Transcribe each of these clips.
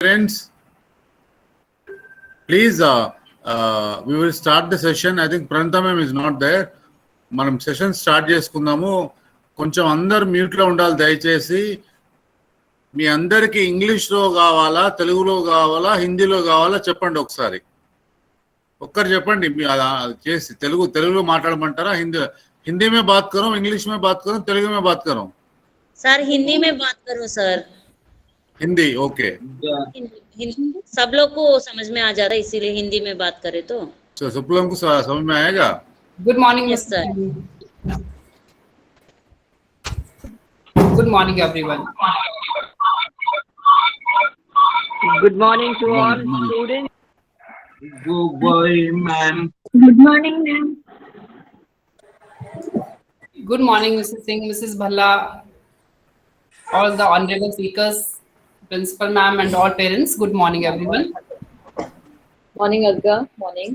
Friends, please, we will start the session. I think Pranitha ma'am is not there. మనం session start చేసుకుందాము. కొంచెం అందరు మ్యూట్లో ఉండాలి దయచేసి. మీ అందరికి ఇంగ్లీష్లో కావాలా, తెలుగులో కావాలా, హిందీలో కావాలా చెప్పండి ఒకసారి. ఒక్కరు చెప్పండి. చేసి తెలుగులో మాట్లాడమంటారా? हिंदी में बात करो, इंग्लिश में बात करो, तेलुगु में बात करो? सर हिंदी में बात करो सर. हिंदी ओके. सब लोग को समझ में आ जा रहा है, इसीलिए हिंदी में बात करें तो सब लोगों को समझ में आएगा. Good morning sir. Good morning everyone. Good morning to all students. Good morning, ma'am. Good morning, ma'am. Good morning, Mrs. Singh, Mrs. Bhalla, all the honorable speakers, principal ma'am, and all parents. Good morning, everyone. Morning, Agga. Morning.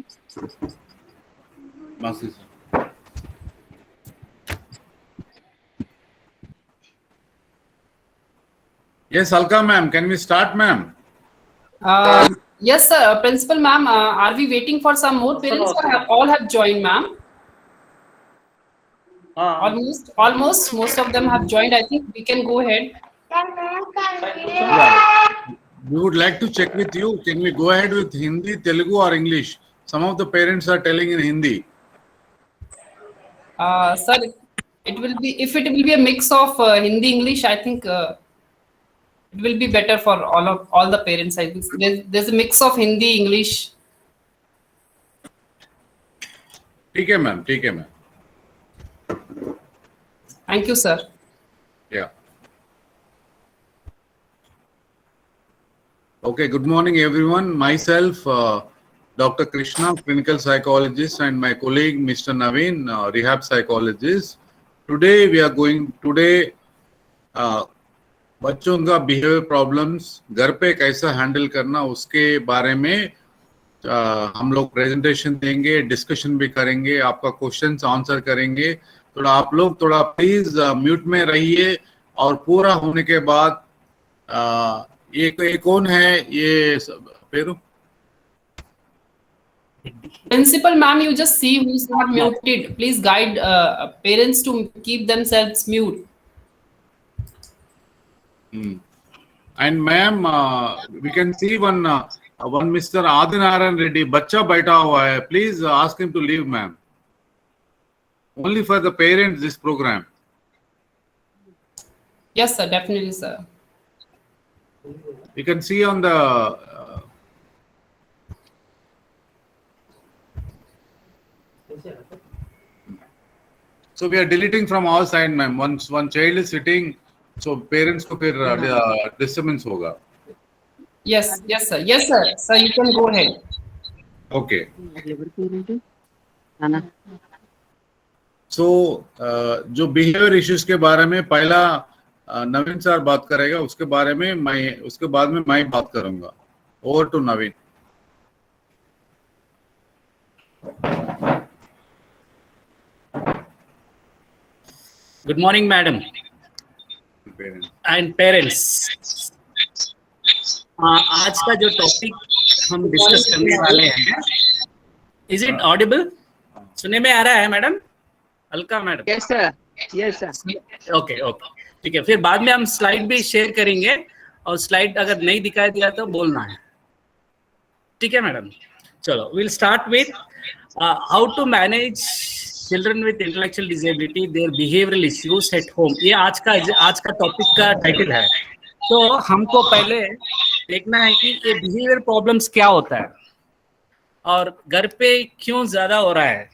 Yes, Alka ma'am, can we start, ma'am? Yes, sir. Principal ma'am, are we waiting for some more parents, or all have joined, ma'am? Almost. Most of them have joined. I think we can go ahead. We would like to check with you. Can we go ahead with Hindi, Telugu, or English? Some of the parents are telling in Hindi. Sir, it will be, if it will be a mix of Hindi, English, I think it will be better for all the parents. I think there's a mix of Hindi, English. ठीक है ma'am. Thank you, sir. Yeah. Okay, good morning everyone. Myself, Dr. Krishna, clinical psychologist, and my colleague Mr. Naveen, rehab psychologist. Today we are going, बच्चों का behaviour problems घर पे कैसा handle करना उसके बारे में हम लोग प्रेजेंटेशन देंगे, डिस्कशन भी करेंगे, आपका क्वेश्चंस आंसर करेंगे. थोड़ा आप लोग प्लीज म्यूट में रहिए. और पूरा होने के बाद ये कौन है? ये Peru Principal ma'am, you just see who's not muted. Please guide parents to keep themselves mute. And ma'am, we can see one Mr. Adinaran Reddy. बच्चा बैठा हुआ है. Please ask him to leave, ma'am. Only for the parents this program. Yes, sir. Definitely, sir. You can see on the so we are deleting from our side, ma'am. Once one child is sitting, so parents को फिर disturbance होगा. Yes, sir. Sir, you can go ahead. Okay. So जो behaviour issues के बारे में पहला नवीन sir बात करेगा, उसके बाद में मैं बात करूंगा. Over to Naveen. Good morning madam and parents. आज का जो टॉपिक हम डिस्कस करने वाले हैं, इज इट ऑडिबल? सुनने में आ रहा है madam? Alka madam? Yes, sir. Okay ठीक है. फिर बाद में हम स्लाइड भी शेयर करेंगे, और स्लाइड अगर नहीं दिखाई दिया तो बोलना है. ठीक है मैडम? चलो, will start with how to manage children with intellectual disability their behavioural issues at home. ये आज का टॉपिक का टाइटल है. तो हमको पहले देखना है कि ये बिहेवियर प्रॉब्लम्स क्या होता है और घर पे क्यों ज्यादा हो रहा है.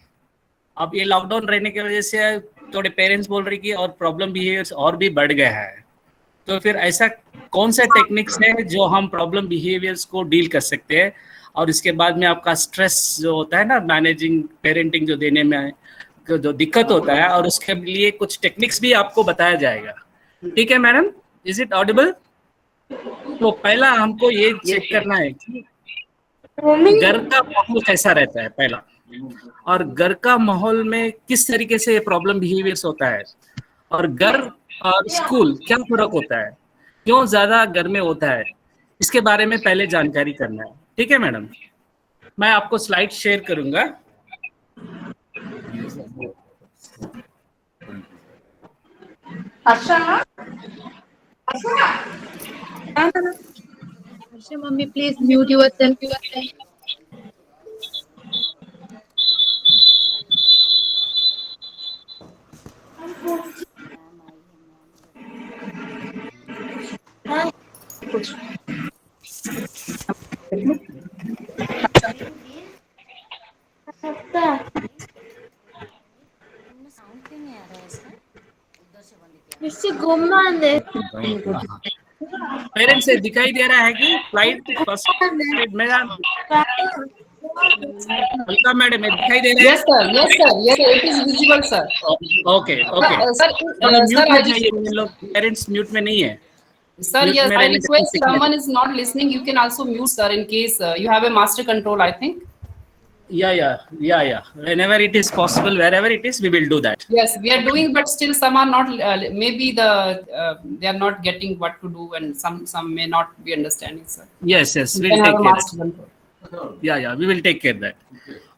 अब ये लॉकडाउन रहने की वजह से थोड़े पेरेंट्स बोल रहे कि और प्रॉब्लम बिहेवियर्स और भी बढ़ गए हैं. तो फिर ऐसा कौन सा टेक्निक्स है जो हम प्रॉब्लम बिहेवियर्स को डील कर सकते हैं, और इसके बाद में आपका स्ट्रेस जो होता है ना, मैनेजिंग पेरेंटिंग जो देने में जो दिक्कत होता है, और उसके लिए कुछ टेक्निक्स भी आपको बताया जाएगा. ठीक है मैडम? Is it Audible? तो पहला हमको ये चेक करना है कि घर का माहौल कैसा रहता है पहला, और घर का माहौल में किस तरीके से प्रॉब्लम बिहेवियर्स होता है, और घर और स्कूल क्या फर्क होता है, क्यों ज्यादा घर में होता है, इसके बारे में पहले जानकारी करना है। ठीक है मैडम, मैं आपको स्लाइड शेयर करूंगा। Mummy, please mute yourself. Parents से दिखाई दे रहा है कि स्लाइड फर्स्ट स्लाइड में हल्का मैडम दिखाई दे रहा है? Yes, sir. Yes, sir. Yes, sir. It is visible, sir. Okay okay Sir, mute में I जाइए, इन लोग पेरेंट्स म्यूट में नहीं है। Sir, Mute yes, में I रहने से request signal. someone is not listening. You can also mute, sir, in case you have a master control, I think. Yeah. Whenever it is possible, wherever it is, we will do that. Yes, we are doing, but still some are not. Maybe they are not getting what to do, and some may not be understanding, sir. Yes, You we'll can have take a care. master control. Yeah, we will take care of that.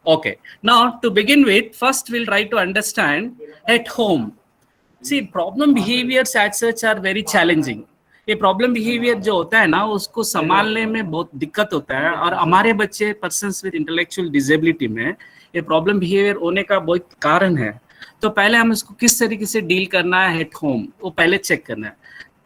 Okay. Now, to begin with, first we'll try to understand at home. See, problem behaviors as such are very challenging. ये problem behaviour जो होता है ना, उसको संभालने में बहुत दिक्कत होता है, और हमारे बच्चे पर्सन्स विद इंटेलेक्चुअल डिसेबिलिटी में ये प्रॉब्लम बिहेवियर होने का बहुत कारण है। तो पहले हम इसको किस तरीके से डील करना है एट होम, वो पहले चेक करना है।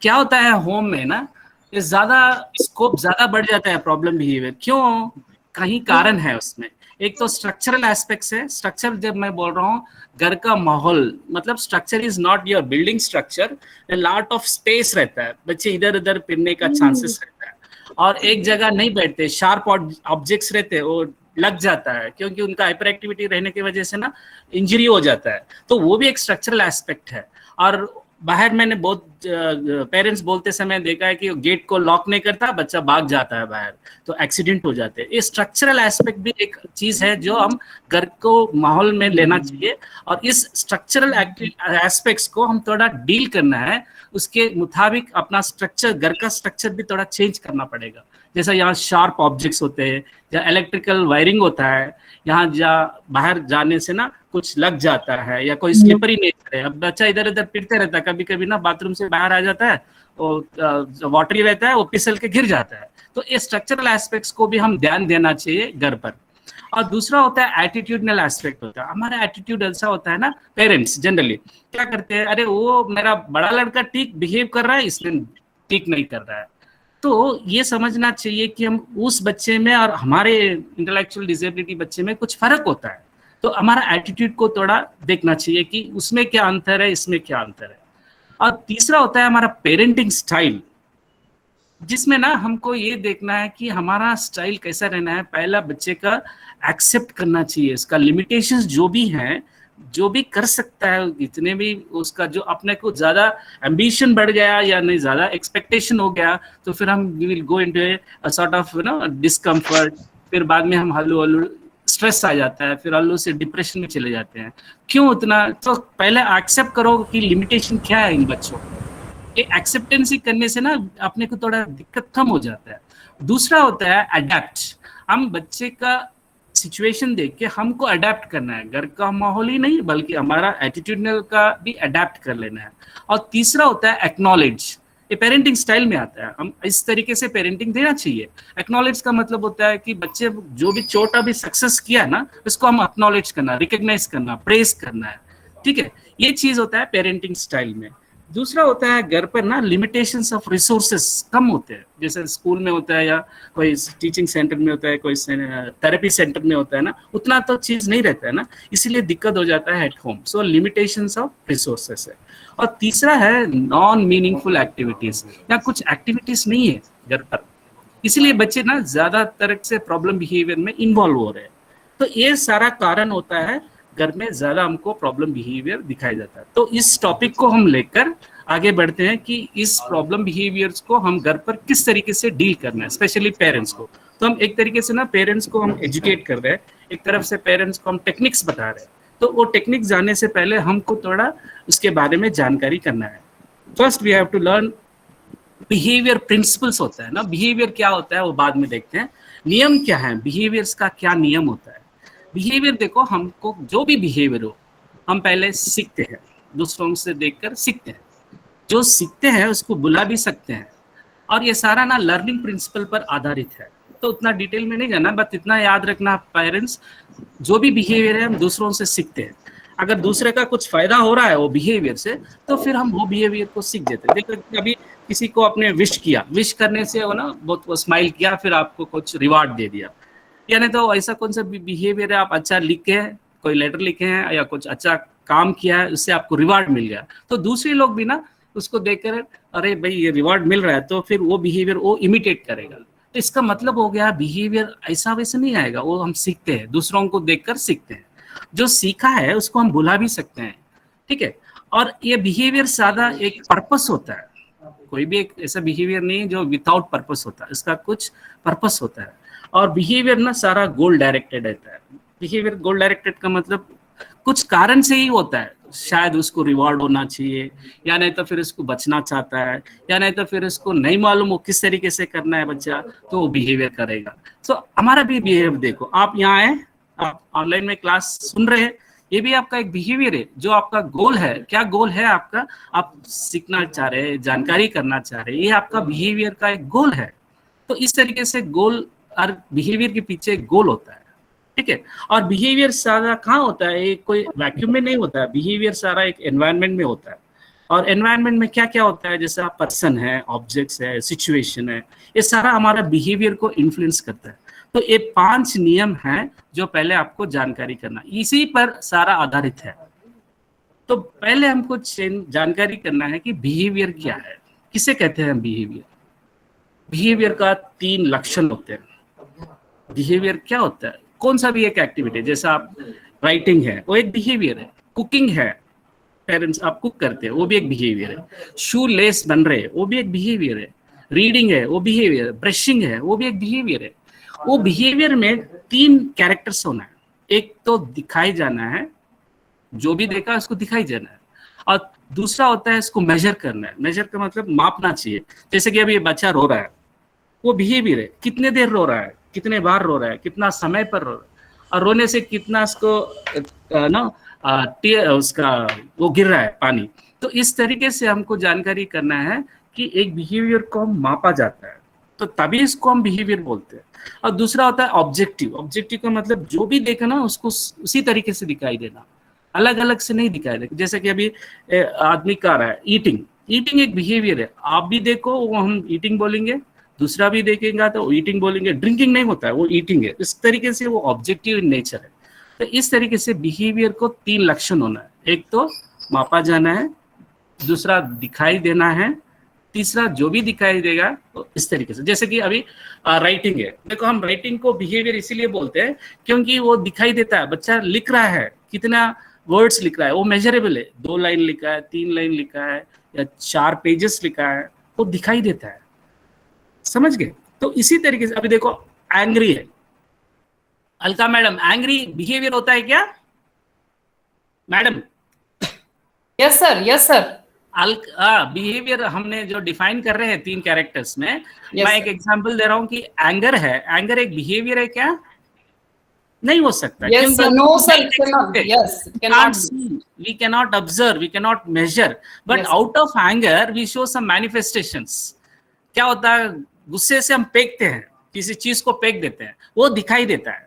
क्या होता है होम में ना, ये ज्यादा स्कोप ज्यादा बढ़ जाता है प्रॉब्लम बिहेवियर। क्यों? कहीं कारण है उसमें। एक तो स्ट्रक्चरल एस्पेक्ट्स है। स्ट्रक्चर जब मैं बोल रहा हूँ, घर का माहौल, मतलब structure is not your building structure, lot of space रहता है, बच्चे इधर उधर फिरने का चांसेस रहता है, और एक जगह नहीं बैठते, शार्प ऑब्जेक्ट्स रहते हैं, वो लग जाता है, क्योंकि उनका हाइपर एक्टिविटी रहने की वजह से ना इंजरी हो जाता है। तो वो भी एक स्ट्रक्चरल एस्पेक्ट है। और बाहर मैंने बहुत पेरेंट्स बोलते समय देखा है कि गेट को लॉक नहीं करता, बच्चा भाग जाता है बाहर, तो एक्सीडेंट हो जाते हैं। ये स्ट्रक्चरल एस्पेक्ट भी एक चीज है जो हम घर को माहौल में लेना चाहिए, और इस स्ट्रक्चरल एस्पेक्ट्स को हम थोड़ा डील करना है। उसके मुताबिक अपना स्ट्रक्चर, घर का स्ट्रक्चर भी थोड़ा चेंज करना पड़ेगा। जैसा यहाँ शार्प ऑब्जेक्ट्स होते हैं, या इलेक्ट्रिकल वायरिंग होता है, यहाँ बाहर जाने से ना कुछ लग जाता है, या कोई स्लिपरी नेचर है, अब बच्चा इधर उधर फिरते रहता है, कभी कभी ना बाथरूम से बाहर आ जाता है, वाटरी रहता है, वो फिसल के गिर जाता है। तो ये स्ट्रक्चरल एस्पेक्ट्स को भी हम ध्यान देना चाहिए घर पर। और दूसरा होता है एटीट्यूडनल एस्पेक्ट होता है। हमारा एटीट्यूड ऐसा होता है ना, पेरेंट्स जनरली क्या करते हैं, अरे वो मेरा बड़ा लड़का ठीक बिहेव कर रहा है, इसमें ठीक नहीं कर रहा है। तो ये समझना चाहिए कि हम उस बच्चे में और हमारे इंटेलेक्चुअल डिसेबिलिटी बच्चे में कुछ फर्क होता है। तो हमारा एटीट्यूड को थोड़ा देखना चाहिए कि उसमें क्या अंतर है, इसमें क्या अंतर है। और तीसरा होता है हमारा पेरेंटिंग स्टाइल, जिसमें ना हमको ये देखना है कि हमारा स्टाइल कैसा रहना है। पहला बच्चे का एक्सेप्ट करना चाहिए, इसका लिमिटेशंस जो भी हैं, जो भी कर सकता है, इतने भी उसका जो अपने को ज्यादा एम्बिशन बढ़ गया या नहीं ज्यादा एक्सपेक्टेशन हो गया, तो फिर हम we will go into a sort of discomfort. फिर बाद में हम हल्लू हल्लू स्ट्रेस आ जाता है, फिर हल्लू से डिप्रेशन में चले जाते हैं। क्यों इतना? तो पहले एक्सेप्ट करो कि लिमिटेशन क्या है इन बच्चों को। ये एक्सेप्टेंसी करने से ना अपने को थोड़ा दिक्कत कम हो जाता है। दूसरा होता है अडेप्ट। हम बच्चे का सिचुएशन देख के हमको अडेप्ट करना है, घर का माहौल ही नहीं बल्कि हमारा एटीट्यूडनल का भी अडेप्ट कर लेना है। और तीसरा होता है एक्नॉलेज। ये पेरेंटिंग स्टाइल में आता है, हम इस तरीके से पेरेंटिंग देना चाहिए। एक्नॉलेज का मतलब होता है कि बच्चे जो भी छोटा भी सक्सेस किया ना, उसको हम एक्नॉलेज करना, रिकॉग्नाइज करना, प्रेज करना है। ठीक है, ये चीज होता है पेरेंटिंग स्टाइल में। दूसरा होता है घर पर ना लिमिटेशंस ऑफ रिसोर्सेस कम होते हैं, जैसे स्कूल में होता है या कोई टीचिंग सेंटर में होता है, कोई थेरेपी सेंटर में होता है ना, उतना तो चीज नहीं रहता है ना, इसीलिए दिक्कत हो जाता है at home. So limitations of resources है। और तीसरा है नॉन मीनिंगफुल एक्टिविटीज, या कुछ एक्टिविटीज नहीं है घर पर, इसीलिए बच्चे ना ज्यादातर से प्रॉब्लम बिहेवियर में इन्वॉल्व हो रहे हैं। तो ये सारा कारण होता है घर में ज्यादा हमको प्रॉब्लम बिहेवियर दिखाया जाता है। तो इस टॉपिक को हम लेकर आगे बढ़ते हैं कि इस प्रॉब्लम बिहेवियर्स को हम घर पर किस तरीके से डील करना है, स्पेशली पेरेंट्स को। तो हम एक तरीके से ना पेरेंट्स को हम एजुकेट कर रहे हैं, एक तरफ से पेरेंट्स को हम टेक्निक्स बता रहे हैं। तो वो टेक्निक जानने से पहले हमको थोड़ा उसके बारे में जानकारी करना है। First we have to learn behaviour principles होता है ना, बिहेवियर क्या होता है वो बाद में देखते हैं, नियम क्या है, बिहेवियर्स का क्या नियम होता है। बिहेवियर देखो, हमको जो भी बिहेवियर हो हम पहले सीखते हैं, दूसरों से देखकर सीखते हैं, जो सीखते हैं उसको बुला भी सकते हैं, और ये सारा ना लर्निंग प्रिंसिपल पर आधारित है। तो उतना डिटेल में नहीं जाना, बस इतना याद रखना पेरेंट्स, जो भी बिहेवियर है हम दूसरों से सीखते हैं। अगर दूसरे का कुछ फायदा हो रहा है वो बिहेवियर से, तो फिर हम वो बिहेवियर को सीख देते हैं। देखो कभी किसी को आपने विश किया, विश करने से वो ना बहुत वो स्माइल किया, फिर आपको कुछ रिवार्ड दे दिया, यानी तो ऐसा कौन सा बिहेवियर है, आप अच्छा लिखे हैं, कोई लेटर लिखे हैं या कुछ अच्छा काम किया है, उससे आपको रिवार्ड मिल गया, तो दूसरे लोग भी ना उसको देखकर अरे भाई ये रिवार्ड मिल रहा है, तो फिर वो बिहेवियर वो इमिटेट करेगा। तो इसका मतलब हो गया बिहेवियर ऐसा वैसे नहीं आएगा, वो हम सीखते हैं, दूसरों को देखकर सीखते हैं, जो सीखा है उसको हम भुला भी सकते हैं, ठीक है। और ये बिहेवियर सादा एक पर्पस होता है, कोई भी एक ऐसा बिहेवियर नहीं है जो विदाउट पर्पस होता है, इसका कुछ पर्पस होता है। और बिहेवियर ना सारा गोल डायरेक्टेड रहता है। बिहेवियर गोल डायरेक्टेड का मतलब कुछ कारण से ही होता है, शायद उसको रिवॉर्ड होना चाहिए, या नहीं तो फिर उसको बचना चाहता है, या नहीं तो फिर उसको नहीं मालूम वो किस तरीके से करना है बच्चा, तो वो बिहेवियर करेगा। सो हमारा भी बिहेवियर देखो, आप यहाँ आए, आप ऑनलाइन में क्लास सुन रहे हैं, ये भी आपका एक बिहेवियर है, जो आपका गोल है। क्या गोल है आपका? आप सीखना चाह रहे हैं, जानकारी करना चाह रहे हैं, ये आपका बिहेवियर का एक गोल है। तो इस तरीके से गोल और बिहेवियर के पीछे एक गोल होता है, ठीक है। और बिहेवियर सारा कहाँ होता है? एक कोई वैक्यूम में नहीं होता है, बिहेवियर सारा एक एनवायरनमेंट में होता है। और एनवायरनमेंट में क्या क्या होता है, जैसे पर्सन है, ऑब्जेक्ट्स है, सिचुएशन है, ये सारा हमारा बिहेवियर को इन्फ्लुएंस करता है। तो ये 5 नियम हैं जो पहले आपको जानकारी करना, इसी पर सारा आधारित है। तो पहले हमको जानकारी करना है कि बिहेवियर क्या है, किसे कहते हैं बिहेवियर। बिहेवियर का 3 लक्षण होते हैं। बिहेवियर क्या होता है? कौन सा भी एक एक्टिविटी, जैसा आप राइटिंग है वो एक बिहेवियर है, कुकिंग है, पेरेंट्स आप कुक करते हैं वो भी एक बिहेवियर है, शू लेस बन रहे हैं वो भी एक बिहेवियर है, रीडिंग है वो बिहेवियर है, ब्रशिंग है वो भी एक बिहेवियर है। वो बिहेवियर में 3 कैरेक्टर्स होना है, एक तो दिखाई जाना है, जो भी देखा उसको दिखाई जाना है, और दूसरा होता है इसको मेजर करना है। मेजर का मतलब मापना चाहिए। जैसे कि अभी ये बच्चा रो रहा है, वो बिहेवियर है, कितने देर रो रहा है, कितने बार रो रहा है, कितना समय पर रो रहा है, और रोने से कितना उसको ना उसका वो गिर रहा है पानी। तो इस तरीके से हमको जानकारी करना है कि एक बिहेवियर को हम मापा जाता है, तो तभी इसको हम बिहेवियर बोलते हैं। और दूसरा होता है ऑब्जेक्टिव। ऑब्जेक्टिव का मतलब जो भी देखा ना उसको उसी तरीके से दिखाई देना, अलग अलग से नहीं दिखाई देना। जैसे कि अभी आदमी का रहा है ईटिंग, ईटिंग एक बिहेवियर है, आप भी देखो वो हम ईटिंग बोलेंगे, दूसरा भी देखेगा तो ईटिंग बोलेंगे। ड्रिंकिंग नहीं होता है, वो ईटिंग है। इस तरीके से वो ऑब्जेक्टिव इन नेचर है। तो इस तरीके से बिहेवियर को 3 लक्षण होना है, एक तो मापा जाना है, दूसरा दिखाई देना है, तीसरा जो भी दिखाई देगा तो इस तरीके से। जैसे कि अभी राइटिंग है, देखो हम राइटिंग को बिहेवियर इसीलिए बोलते हैं क्योंकि वो दिखाई देता है, बच्चा लिख रहा है, कितना वर्ड्स लिख रहा है, वो मेजरेबल है। 2 लाइन लिखा है, 3 लाइन लिखा है, या 4 पेजेस लिखा है, वो दिखाई देता है, समझ गए। तो इसी तरीके से अभी देखो एंग्री है, अलका मैडम, एंग्री बिहेवियर होता है क्या madam? Yes sir, yes sir. Behaviour हमने जो डिफाइन कर रहे हैं 3 कैरेक्टर्स में, Yes, मैं एक एग्जांपल दे रहा हूँ कि एंगर है, एंगर एक बिहेवियर है क्या? नहीं हो सकता। Yes sir, no sir, cannot. Yes, cannot. We cannot observe, we cannot measure, but Yes. out of anger we show some manifestations. क्या होता है? गुस्से से हम फेंकते हैं, किसी चीज को फेंक देते हैं, वो दिखाई देता है।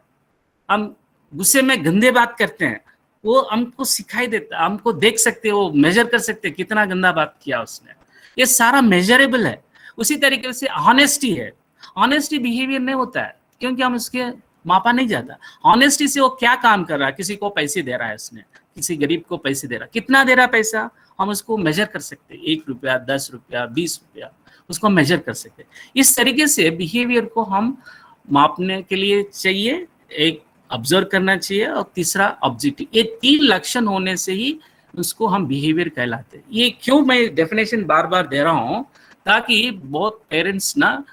हम गुस्से में गंदे बात करते हैं, वो हमको सिखाई देता है, हमको देख सकते हैं, वो मेजर कर सकते हैं कितना गंदा बात किया उसने। ये सारा मेजरेबल है। उसी तरीके से ऑनेस्टी है, ऑनेस्टी बिहेवियर नहीं होता है क्योंकि हम उसके मापा नहीं जाता। ऑनेस्टी से वो क्या काम कर रहा है, किसी को पैसे दे रहा है, उसने किसी गरीब को पैसे दे रहा है, कितना दे रहा है पैसा, हम उसको मेजर कर सकते हैं, 1 रुपया, 10 रुपया, 20 रुपया, उसको मेजर कर सकते हैं। इस तरीके से बिहेवियर को हम मापने के लिए चाहिए, एक ऑब्जर्व करना चाहिए, और तीसरा ऑब्जेक्टिव। ये 3 लक्षण होने से ही उसको हम बिहेवियर कहलाते हैं। ये क्यों मैं डेफिनेशन बार बार दे रहा हूँ, ताकि बहुत पेरेंट्स ना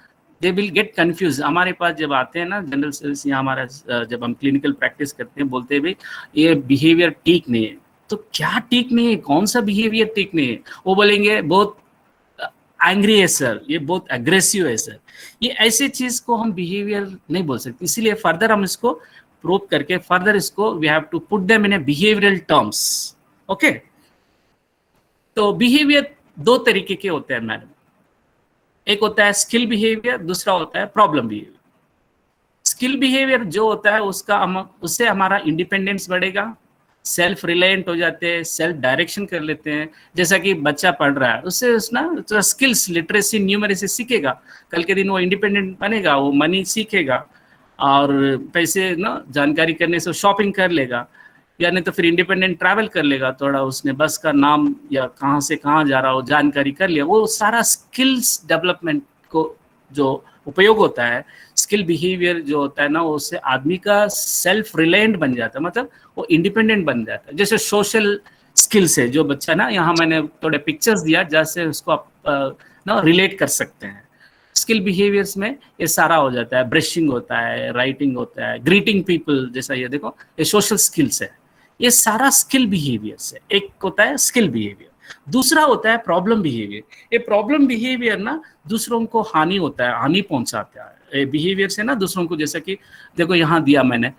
दे विल गेट कंफ्यूज। हमारे पास जब आते हैं ना जनरल सर्विस या हमारा जब हम क्लिनिकल प्रैक्टिस करते हैं, बोलते हैं भाई ये बिहेवियर ठीक नहीं है। तो क्या ठीक नहीं है, कौन सा बिहेवियर ठीक नहीं है? वो बोलेंगे बहुत एंग्री है सर, ये बहुत एग्रेसिव है सर, ये ऐसे चीज को हम बिहेवियर नहीं बोल सकते। इसीलिए फर्दर हम इसको प्रूव करके फर्दर इसको we have to put them in a behavioural terms. Okay, तो बिहेवियर दो तरीके के होते हैं मैडम, एक होता है स्किल बिहेवियर, दूसरा होता है प्रॉब्लम बिहेवियर। स्किल बिहेवियर जो होता है उससे हमारा इंडिपेंडेंस बढ़ेगा, सेल्फ रिलायंट हो जाते हैं, सेल्फ डायरेक्शन कर लेते हैं। जैसा कि बच्चा पढ़ रहा है, उससे उसना स्किल्स, लिटरेसी, न्यूमरेसी सीखेगा, कल के दिन वो इंडिपेंडेंट बनेगा, वो मनी सीखेगा और पैसे ना जानकारी करने से शॉपिंग कर लेगा, या नहीं तो फिर इंडिपेंडेंट ट्रैवल कर लेगा, थोड़ा उसने बस का नाम या कहाँ से कहाँ जा रहा हो जानकारी कर लिया। वो सारा स्किल्स डेवलपमेंट को जो उपयोग होता है, स्किल बिहेवियर जो होता है ना, उससे आदमी का सेल्फ रिलायंट बन जाता है, मतलब वो इंडिपेंडेंट बन जाता है। जैसे सोशल स्किल्स है जो बच्चा ना, यहाँ मैंने थोड़े पिक्चर्स दिया जैसे उसको आप ना रिलेट कर सकते हैं। स्किल बिहेवियर्स में ये सारा हो जाता है, ब्रशिंग होता है, राइटिंग होता है, ग्रीटिंग पीपल, जैसा ये देखो ये सोशल स्किल्स है, ये सारा स्किल बिहेवियर्स है। एक होता है स्किल बिहेवियर, दूसरा होता है प्रॉब्लम बिहेवियर। ये प्रॉब्लम बिहेवियर ना दूसरों को हानि होता है, हानि पहुंचाता है बिहेवियर से ना दूसरों को। जैसा कि देखो यहाँ दिया मैंने,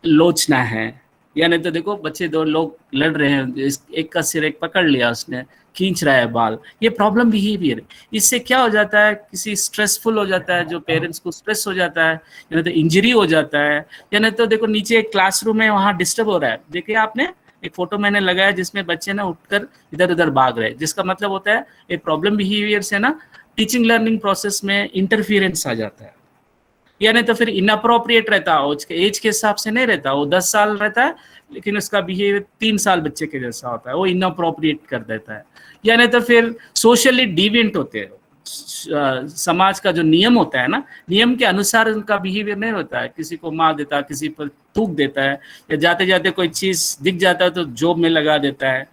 लोचना है, या नहीं तो देखो बच्चे दो लोग लड़ रहे हैं, एक का सिर एक पकड़ लिया उसने, खींच रहा है बाल, ये प्रॉब्लम बिहेवियर। इससे क्या हो जाता है, किसी स्ट्रेसफुल हो जाता है, जो पेरेंट्स को स्ट्रेस हो जाता है, या नहीं तो इंजरी हो जाता है, या नहीं तो देखो नीचे एक क्लासरूम है वहाँ डिस्टर्ब हो रहा है। देखिए आपने एक फोटो मैंने लगाया जिसमें बच्चे ना उठकर इधर उधर भाग रहे हैं, जिसका मतलब होता है ये प्रॉब्लम बिहेवियर से ना टीचिंग लर्निंग प्रोसेस में इंटरफियरेंस आ जाता है। या नहीं तो फिर इनअप्रोप्रिएट रहता है, एज के हिसाब से नहीं रहता, वो 10 साल रहता है लेकिन उसका बिहेवियर 3 साल बच्चे के जैसा होता है, वो इनअप्रोप्रिएट कर देता है। या नहीं तो फिर सोशली डिविएंट होते हैं, समाज का जो नियम होता है ना, नियम के अनुसार उनका बिहेवियर नहीं होता है, किसी को मार देता है, किसी पर थूक देता है, या जाते जाते कोई चीज दिख जाता है तो जॉब में लगा देता है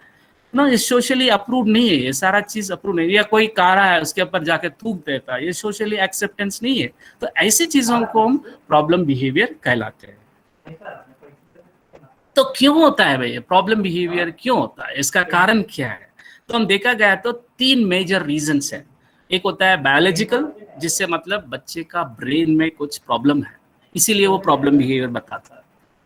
ना, ये सोशली अप्रूव नहीं है, ये सारा चीज अप्रूव नहीं है। या कोई कारा है उसके ऊपर जाके थूक देता है, ये सोशली एक्सेप्टेंस नहीं है। तो ऐसी चीजों को हम प्रॉब्लम बिहेवियर कहलाते हैं। तो क्यों होता है भाई प्रॉब्लम बिहेवियर, क्यों होता है, इसका कारण क्या है? तो हम देखा गया तो 3 मेजर रीजंस है। एक होता है बायोलॉजिकल, जिससे मतलब बच्चे का ब्रेन में कुछ प्रॉब्लम है, इसीलिए वो प्रॉब्लम बिहेवियर बताता है।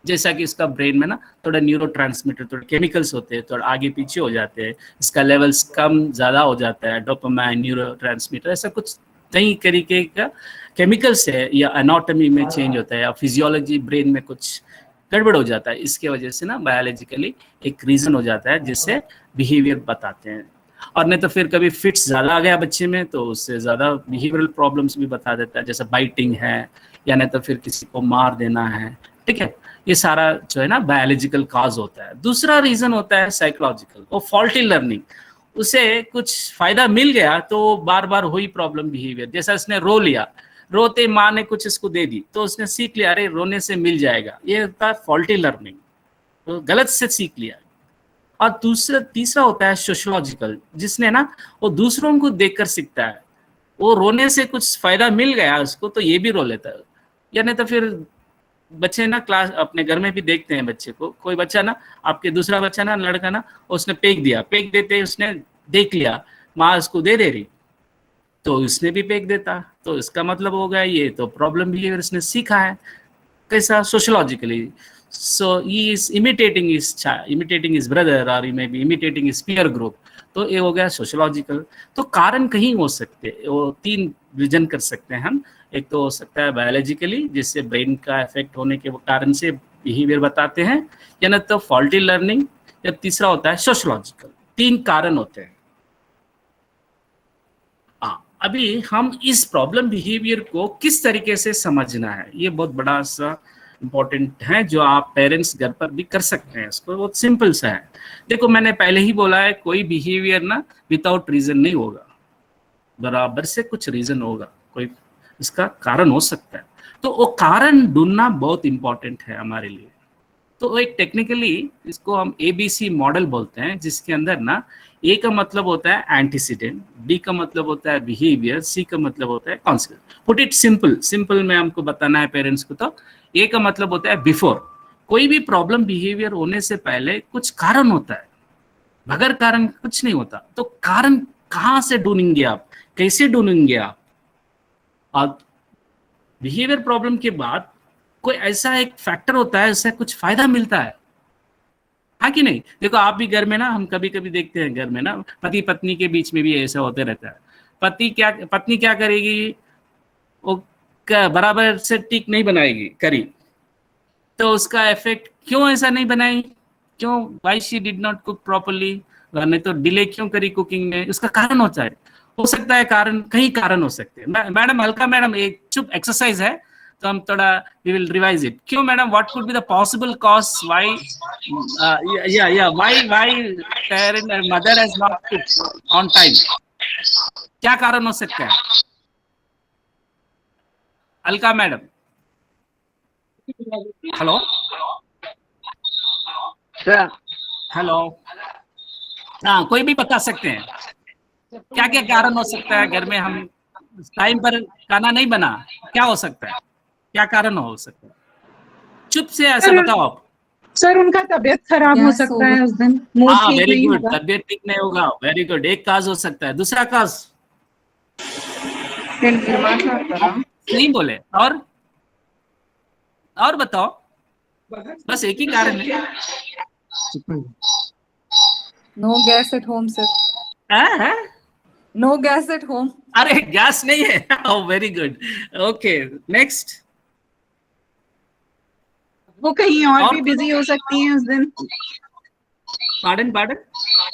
जैसा कि इसका ब्रेन में ना थोड़ा न्यूरोट्रांसमीटर, थोड़े केमिकल्स होते हैं, थोड़ा आगे पीछे हो जाते हैं, इसका लेवल्स कम ज़्यादा हो जाता है, डोपामाइन, न्यूरोट्रांसमीटर, ऐसा कुछ कई तरीके का केमिकल्स है, या एनाटॉमी में चेंज होता है, या फिजियोलॉजी ब्रेन में कुछ गड़बड़ हो जाता है। इसके वजह से ना बायोलॉजिकली एक रीज़न हो जाता है जिससे बिहेवियर बताते हैं। और नहीं तो फिर कभी फिट्स ज़्यादा आ गया बच्चे में तो उससे ज़्यादा बिहेवियरल प्रॉब्लम्स भी बता देता है, जैसे बाइटिंग है, या नहीं तो फिर किसी को मार देना है। ठीक है, ये सारा जो है ना बायोलॉजिकल काज होता है। दूसरा रीजन होता है साइकोलॉजिकल, वो फॉल्टी लर्निंग, उसे कुछ फायदा मिल गया तो बार बार हुई प्रॉब्लम बिहेवियर। जैसा इसने रो लिया, रोते माँ ने कुछ इसको दे दी तो उसने सीख लिया अरे रोने से मिल जाएगा, ये होता है फॉल्टी लर्निंग, तो गलत से सीख लिया। और तीसरा होता है सोशियोलॉजिकल, जिसने ना वो दूसरों को देखकर सीखता है, वो रोने से कुछ फायदा मिल गया उसको तो ये भी रो लेता है। या नहीं तो फिर बच्चे ना क्लास अपने घर में भी देखते हैं बच्चे को, कोई बच्चा ना आपके दूसरा बच्चा ना लड़का ना उसने फेंक दिया, फेंक देते उसने देख लिया माँ उसको दे रही तो उसने भी फेंक देता, तो इसका मतलब हो गया ये तो प्रॉब्लम बिहेवियर इसने सीखा है। कैसा? सोशियोलॉजिकली। So he is imitating his brother, or he may be imitating his peer group. तो ये हो गया सोशियोलॉजिकल। तो कारण कहीं हो सकते हैं, वो 3 रीजन कर सकते हैं हम। एक तो हो सकता है बायोलॉजिकली, जिससे ब्रेन का इफेक्ट होने के कारण से बिहेवियर बताते हैं, या न तो फॉल्टी लर्निंग, या तीसरा होता है सोशियोलॉजिकल। 3 कारण होते हैं। अभी हम इस प्रॉब्लम बिहेवियर को किस तरीके से समझना है, ये बहुत बड़ा सा इम्पोर्टेंट है जो आप पेरेंट्स घर पर भी कर सकते हैं। इसको बहुत सिंपल सा है। देखो मैंने पहले ही बोला है कोई बिहेवियर ना विदाउट रीजन नहीं होगा, बराबर से कुछ रीजन होगा, कोई इसका कारण हो सकता है। तो वो कारण ढूंढना बहुत इंपॉर्टेंट है हमारे लिए। तो एक टेक्निकली इसको हम ABC मॉडल बोलते हैं, जिसके अंदर ना A का मतलब होता है एंटीसीडेंट, B का मतलब होता है बिहेवियर, C का मतलब होता है कॉन्सिक्वेंस। पुट इट सिंपल में हमको बताना है पेरेंट्स को। तो A का मतलब होता है बिफोर, कोई भी प्रॉब्लम बिहेवियर होने से पहले कुछ कारण होता है, बगैर कारण कुछ नहीं होता। तो कारण कहाँ से ढूंढेंगे आप? कैसे ढूंढेंगे आप? और बिहेवियर प्रॉब्लम के बाद कोई ऐसा एक फैक्टर होता है, उससे कुछ फायदा मिलता है, हाँ कि नहीं? देखो आप भी घर में ना, हम कभी कभी देखते हैं घर में ना, पति पत्नी के बीच में भी ऐसा होते रहता है। पत्नी क्या करेगी, वो बराबर से टिक नहीं बनाएगी करी, तो उसका इफेक्ट, क्यों ऐसा नहीं बनाई, क्यों, why she did not cook properly, नहीं तो डिले क्यों करी कुकिंग में, उसका कारण होता है, हो सकता है कारण, कई कारण हो सकते हैं। मैडम अलका मैडम, एक चुप एक्सरसाइज है, तो हम थोड़ा वी विल रिवाइज इट। क्यों madam, what could be the possible cause why why parent और mother has not cooked on time? क्या कारण हो सकता है Alka madam? Hello Sir, hello, हाँ कोई भी बता सकते हैं क्या क्या कारण हो सकता है घर में हम टाइम पर खाना नहीं बना, क्या हो सकता है, क्या कारण हो सकता है? चुप से ऐसे बताओ आप। सर उनका तबीयत खराब हो सकता है उस दिन, मूड हाँ ठीक वेरी नहीं गुड, होगा। तबीयत ठीक नहीं होगा, वेरी गुड, एक काज हो सकता है। दूसरा काज नहीं बोले, और बताओ, बस एक ही कारण है। No gas at home sir, है? No gas at home. अरे गैस नहीं है, oh very good, okay next. वो कहीं और और भी बिजी हो सकती हैं उस दिन, पार्डन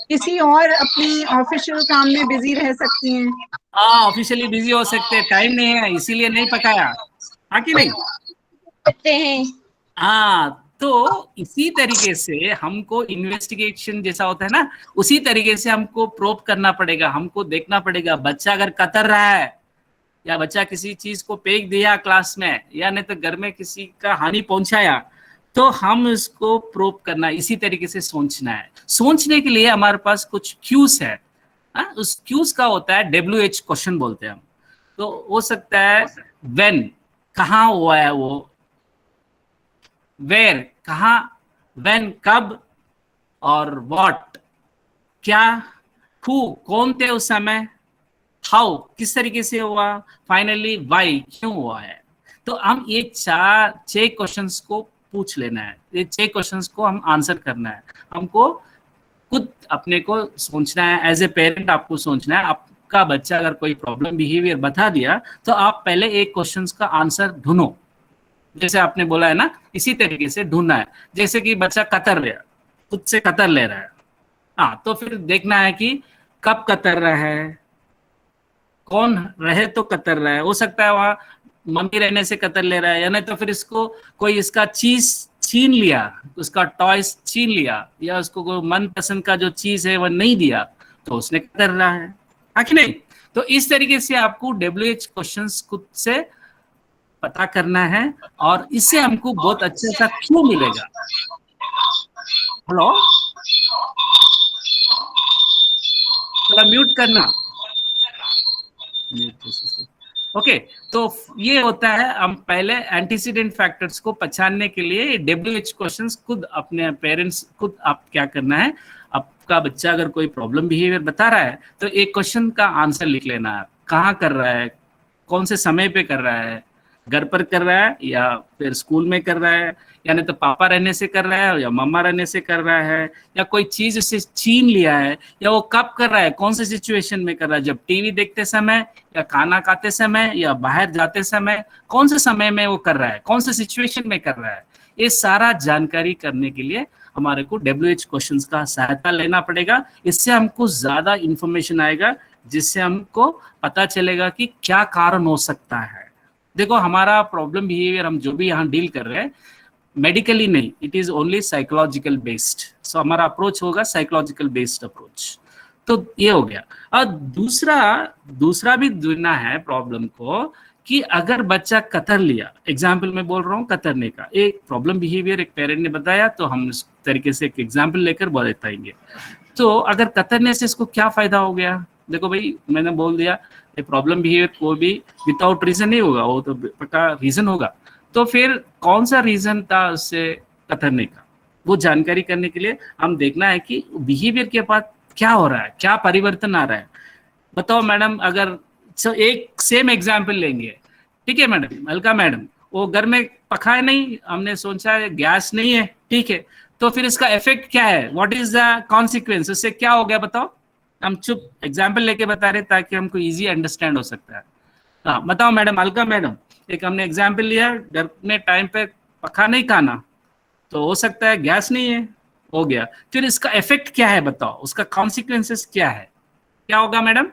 किसी और अपनी ऑफिशियल काम में बिजी रह सकती हैं। हाँ ऑफिशियली बिजी हो सकते हैं, टाइम नहीं है इसीलिए नहीं पकाया, हाँ कि नहीं? सकते हैं। हाँ, तो इसी तरीके से हमको इन्वेस्टिगेशन जैसा होता है ना, उसी तरीके से हमको प्रोब करना पड़ेगा, हमको देखना पड़ेगा बच्चा अगर कतर रहा है, या बच्चा किसी चीज को फेंक दिया क्लास में, या नहीं तो घर में किसी का हानि पहुंचाया, तो हम इसको प्रोब करना, इसी तरीके से सोचना है। सोचने के लिए हमारे पास कुछ क्यूज है, उस क्यूज का होता है WH क्वेश्चन बोलते हैं हम। तो हो सकता है व्हेन, कहाँ हुआ है वो, वेयर कहाँ, व्हेन कब, और व्हाट क्या, हु कौन थे उस समय, हाउ किस तरीके से हुआ, फाइनली व्हाई क्यों हुआ है। तो हम ये 6 क्वेश्चंस को पूछ लेना है, ये 6 क्वेश्चंस को हम आंसर करना है। हमको खुद अपने को सोचना है, एज ए पेरेंट आपको सोचना है। आपका बच्चा अगर कोई प्रॉब्लम बिहेवियर बता दिया, तो आप पहले एक क्वेश्चंस का आंसर ढूंढो, जैसे आपने बोला है ना, इसी तरीके से ढूंढना है। जैसे कि बच्चा कतर रहा है, खुद से कतर ले रहा है, हाँ, तो फिर देखना है कि कब कतर रहा है, कौन रहे तो कतर रहा है, हो सकता है वहां मम्मी रहने से कतर ले रहा है, या नहीं तो फिर इसको कोई इसका चीज छीन लिया, उसका टॉयस छीन लिया, या उसको कोई मनपसंद का जो चीज है वह नहीं दिया, तो उसने कतर रहा है, हाँ कि नहीं? तो इस तरीके से आपको WH क्वेश्चंस खुद से पता करना है, और इससे हमको बहुत अच्छा सा क्यों मिलेगा। हेलो, थोड़ा म्यूट करना। ओके, तो ये होता है, हम पहले एंटीसीडेंट फैक्टर्स को पहचानने के लिए WH क्वेश्चंस खुद अपने पेरेंट्स, खुद आप क्या करना है, आपका बच्चा अगर कोई प्रॉब्लम बिहेवियर बता रहा है, तो एक क्वेश्चन का आंसर लिख लेना है, कहाँ कर रहा है, कौन से समय पे कर रहा है, घर पर कर रहा है या फिर स्कूल में कर रहा है, या नहीं तो पापा रहने से कर रहा है या मम्मा रहने से कर रहा है, या कोई चीज उससे छीन लिया है, या वो कब कर रहा है, कौन से सिचुएशन में कर रहा है, जब टीवी देखते समय, या खाना खाते समय, या बाहर जाते समय, कौन से समय में वो कर रहा है, कौन से सिचुएशन में कर रहा है। ये सारा जानकारी करने के लिए हमारे को WH क्वेश्चंस का सहायता लेना पड़ेगा। इससे हमको ज्यादा इंफॉर्मेशन आएगा, जिससे हमको पता चलेगा कि क्या कारण हो सकता है। देखो हमारा प्रॉब्लम बिहेवियर हम जो भी यहाँ डील कर रहे हैं, मेडिकली नहीं, it is only psychological based. So हमारा अप्रोच होगा साइकोलॉजिकल बेस्ड अप्रोच। तो ये हो गया। और दूसरा भी ढूंढना है प्रॉब्लम को, कि अगर बच्चा कतर लिया, एग्जाम्पल में बोल रहा हूँ कतरने का, एक प्रॉब्लम बिहेवियर एक पेरेंट ने बताया, तो हम इस तरीके से एक एग्जाम्पल लेकर बताएंगे। तो अगर कतरने से इसको क्या फायदा हो गया, देखो भाई मैंने बोल दिया प्रॉब्लम बिहेवियर को भी विदाउट रीजन नहीं होगा, वो तो पक्का रीजन होगा। तो फिर कौन सा रीजन था उससे कतरने का, वो जानकारी करने के लिए हम देखना है कि बिहेवियर के बाद क्या हो रहा है, क्या परिवर्तन आ रहा है। बताओ मैडम, अगर एक सेम एग्जाम्पल लेंगे, ठीक है मैडम, अलका मैडम, वो घर में पका है नहीं, हमने सोचा है गैस नहीं है, ठीक है, तो फिर इसका इफेक्ट क्या है, व्हाट इज द कॉन्सिक्वेंस, उससे क्या हो गया बताओ, हम चुप एग्जाम्पल लेके बता रहे ताकि हमको इजी अंडरस्टैंड हो सकता है। हाँ बताओ मैडम, अलका मैडम, एक हमने एग्जाम्पल लिया, घर में टाइम पे पका नहीं खाना, तो हो सकता है गैस नहीं है, हो गया, फिर इसका इफेक्ट क्या है बताओ, उसका कॉन्सिक्वेंसेस क्या है, क्या होगा मैडम?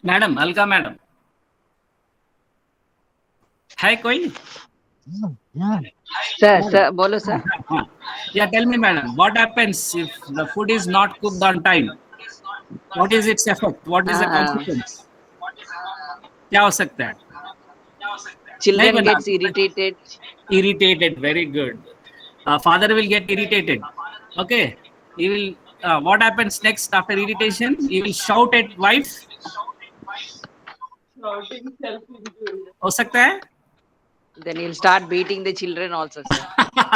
मैडम, अलका मैडम है कोई? सर बोलो sir. Yeah, tell me madam, what happens if the food is not cooked on time? What is its effect? What is the consequence? क्या हो सकता है? Children नहीं gets बता। irritated. Irritated, very good. Father will get irritated. Okay, he will. What happens next after irritation? He will shout at wife. हो सकता है? Then he'll start beating the children also, sir.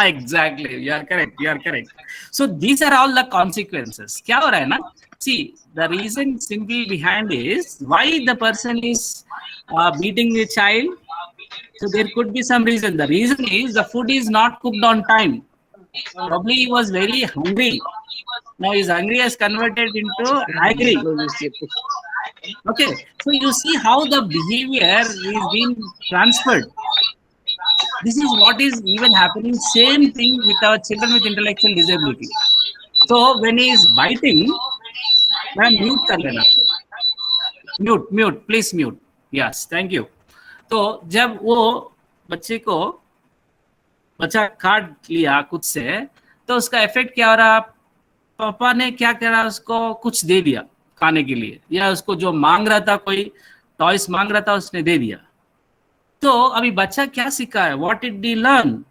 Exactly, you are correct, you are correct. So these are all the consequences. क्या हो रहा है ना? See, the reason simply behind is why the person is beating the child. So there could be some reason. The reason is the food is not cooked on time. Probably he was very hungry. Now his hungry has converted into angry. Okay, so you see how the behavior is being transferred. This is what is even happening, same thing with our children with intellectual disability. So when he is biting, मैं mute कर लेना, mute, please mute. Yes, thank you. तो जब वो बच्चा काट लिया खुद से, तो उसका इफेक्ट क्या हो रहा, पापा ने क्या करा, उसको कुछ दे दिया खाने के लिए, या उसको जो मांग रहा था, कोई टॉयस मांग रहा था, उसने दे दिया। तो अभी बच्चा क्या सीखा है, व्हाट डिड ही लर्न,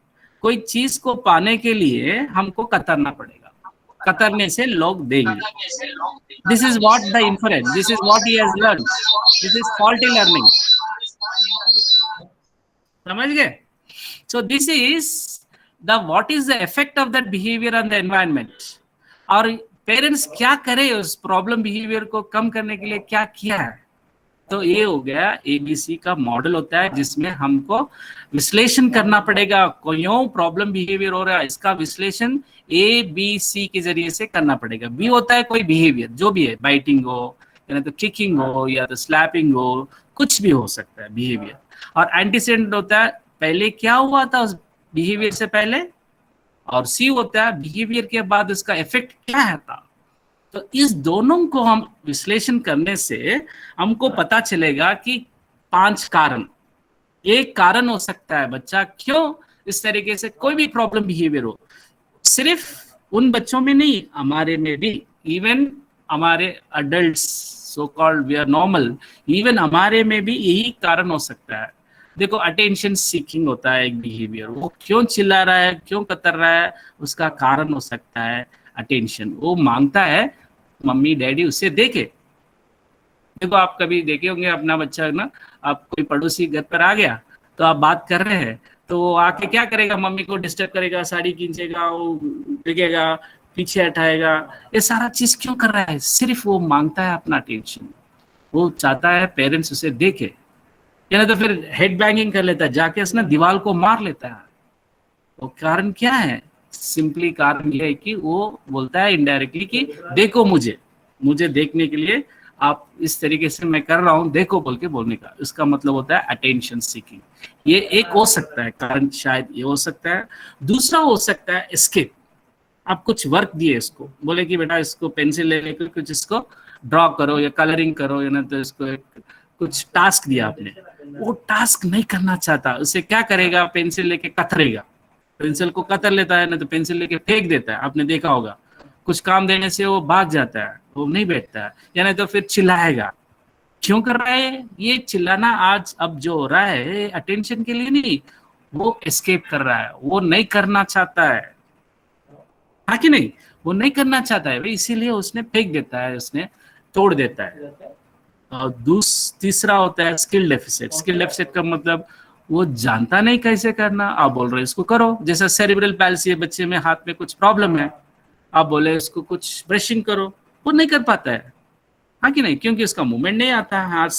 कोई चीज को पाने के लिए हमको कतरना पड़ेगा, कतरने से लोग देंगे। This is what the inference, this is what he has learn, this is faulty learning. समझ गए? So this is the what is the effect of that behaviour on the environment, और पेरेंट्स क्या करे उस प्रॉब्लम बिहेवियर को कम करने के लिए क्या किया है। तो ये हो गया एबीसी का मॉडल होता है, जिसमें हमको विश्लेषण करना पड़ेगा, क्यों प्रॉब्लम बिहेवियर हो रहा है, इसका विश्लेषण ए बी सी के जरिए से करना पड़ेगा। बी होता है कोई बिहेवियर जो भी है, बाइटिंग हो या तो किकिंग हो या तो स्लैपिंग हो, कुछ भी हो सकता है बिहेवियर। और एंटीसेडेंट होता है पहले क्या हुआ था उस बिहेवियर से पहले, और सी होता है बिहेवियर के बाद उसका इफेक्ट क्या है था। तो इस दोनों को हम विश्लेषण करने से हमको पता चलेगा कि 5 कारण, एक कारण हो सकता है बच्चा क्यों इस तरीके से कोई भी प्रॉब्लम बिहेवियर हो, सिर्फ उन बच्चों में नहीं, हमारे में भी, इवन हमारे adults so called we are normal, even हमारे में भी यही कारण हो सकता है। देखो अटेंशन सीकिंग होता है एक बिहेवियर, वो क्यों चिल्ला रहा है, क्यों कतर रहा है, उसका कारण हो सकता है अटेंशन, वो मांगता है मम्मी डैडी उसे देखे। देखो आप कभी देखे होंगे अपना बच्चा ना, आप कोई पड़ोसी घर पर आ गया तो आप बात कर रहे हैं, तो वो आके क्या करेगा, मम्मी को डिस्टर्ब करेगा, साड़ी खींचेगा, वो डिगेगा, पीछे हटाएगा, ये सारा चीज क्यों कर रहा है, सिर्फ वो मांगता है अपना अटेंशन, वो चाहता है पेरेंट्स उसे देखे, या तो फिर हेड बैंगिंग कर लेता है, जाके उसने दीवार को मार लेता है। वो कारण क्या है, सिंपली कारण यह है कि वो बोलता है इनडायरेक्टली कि देखो मुझे देखने के लिए आप इस तरीके से मैं कर रहा हूं, देखो बोल के बोलने का, इसका मतलब होता है अटेंशन सीकिंग। ये एक हो सकता है कारण, शायद ये हो सकता है। दूसरा हो सकता है एस्केप, आप कुछ वर्क दिए इसको, बोले कि बेटा इसको पेंसिल ले लेकर कुछ इसको ड्रॉ करो या कलरिंग करो, या ना तो इसको कुछ टास्क दिया आपने, वो टास्क नहीं करना चाहता, उसे क्या करेगा, पेंसिल लेके कतरेगा, पेंसिल को कतर लेता है, ना तो पेंसिल लेके फेंक देता है, आपने देखा होगा, कुछ काम देने से वो भाग जाता है, वो नहीं बैठता है, या नहीं तो फिर चिल्लाएगा। क्यों कर रहा है ये चिल्लाना, आज अब जो हो रहा है अटेंशन के लिए नहीं, वो एस्केप कर रहा है, वो नहीं करना चाहता है, हाँ कि नहीं, वो नहीं करना चाहता है, इसीलिए उसने फेंक देता है, उसने तोड़ देता है। और तीसरा होता है स्किल डेफिसिट। स्किल डेफिसिट का मतलब वो जानता नहीं कैसे करना, आप बोल रहे इसको करो, जैसा सेरिब्रल पैल्सी है, बच्चे में हाथ में कुछ प्रॉब्लम है, आप बोले इसको कुछ ब्रशिंग करो, वो नहीं कर पाता है, हाँ कि नहीं, क्योंकि उसका मूवमेंट नहीं आता है, हाथ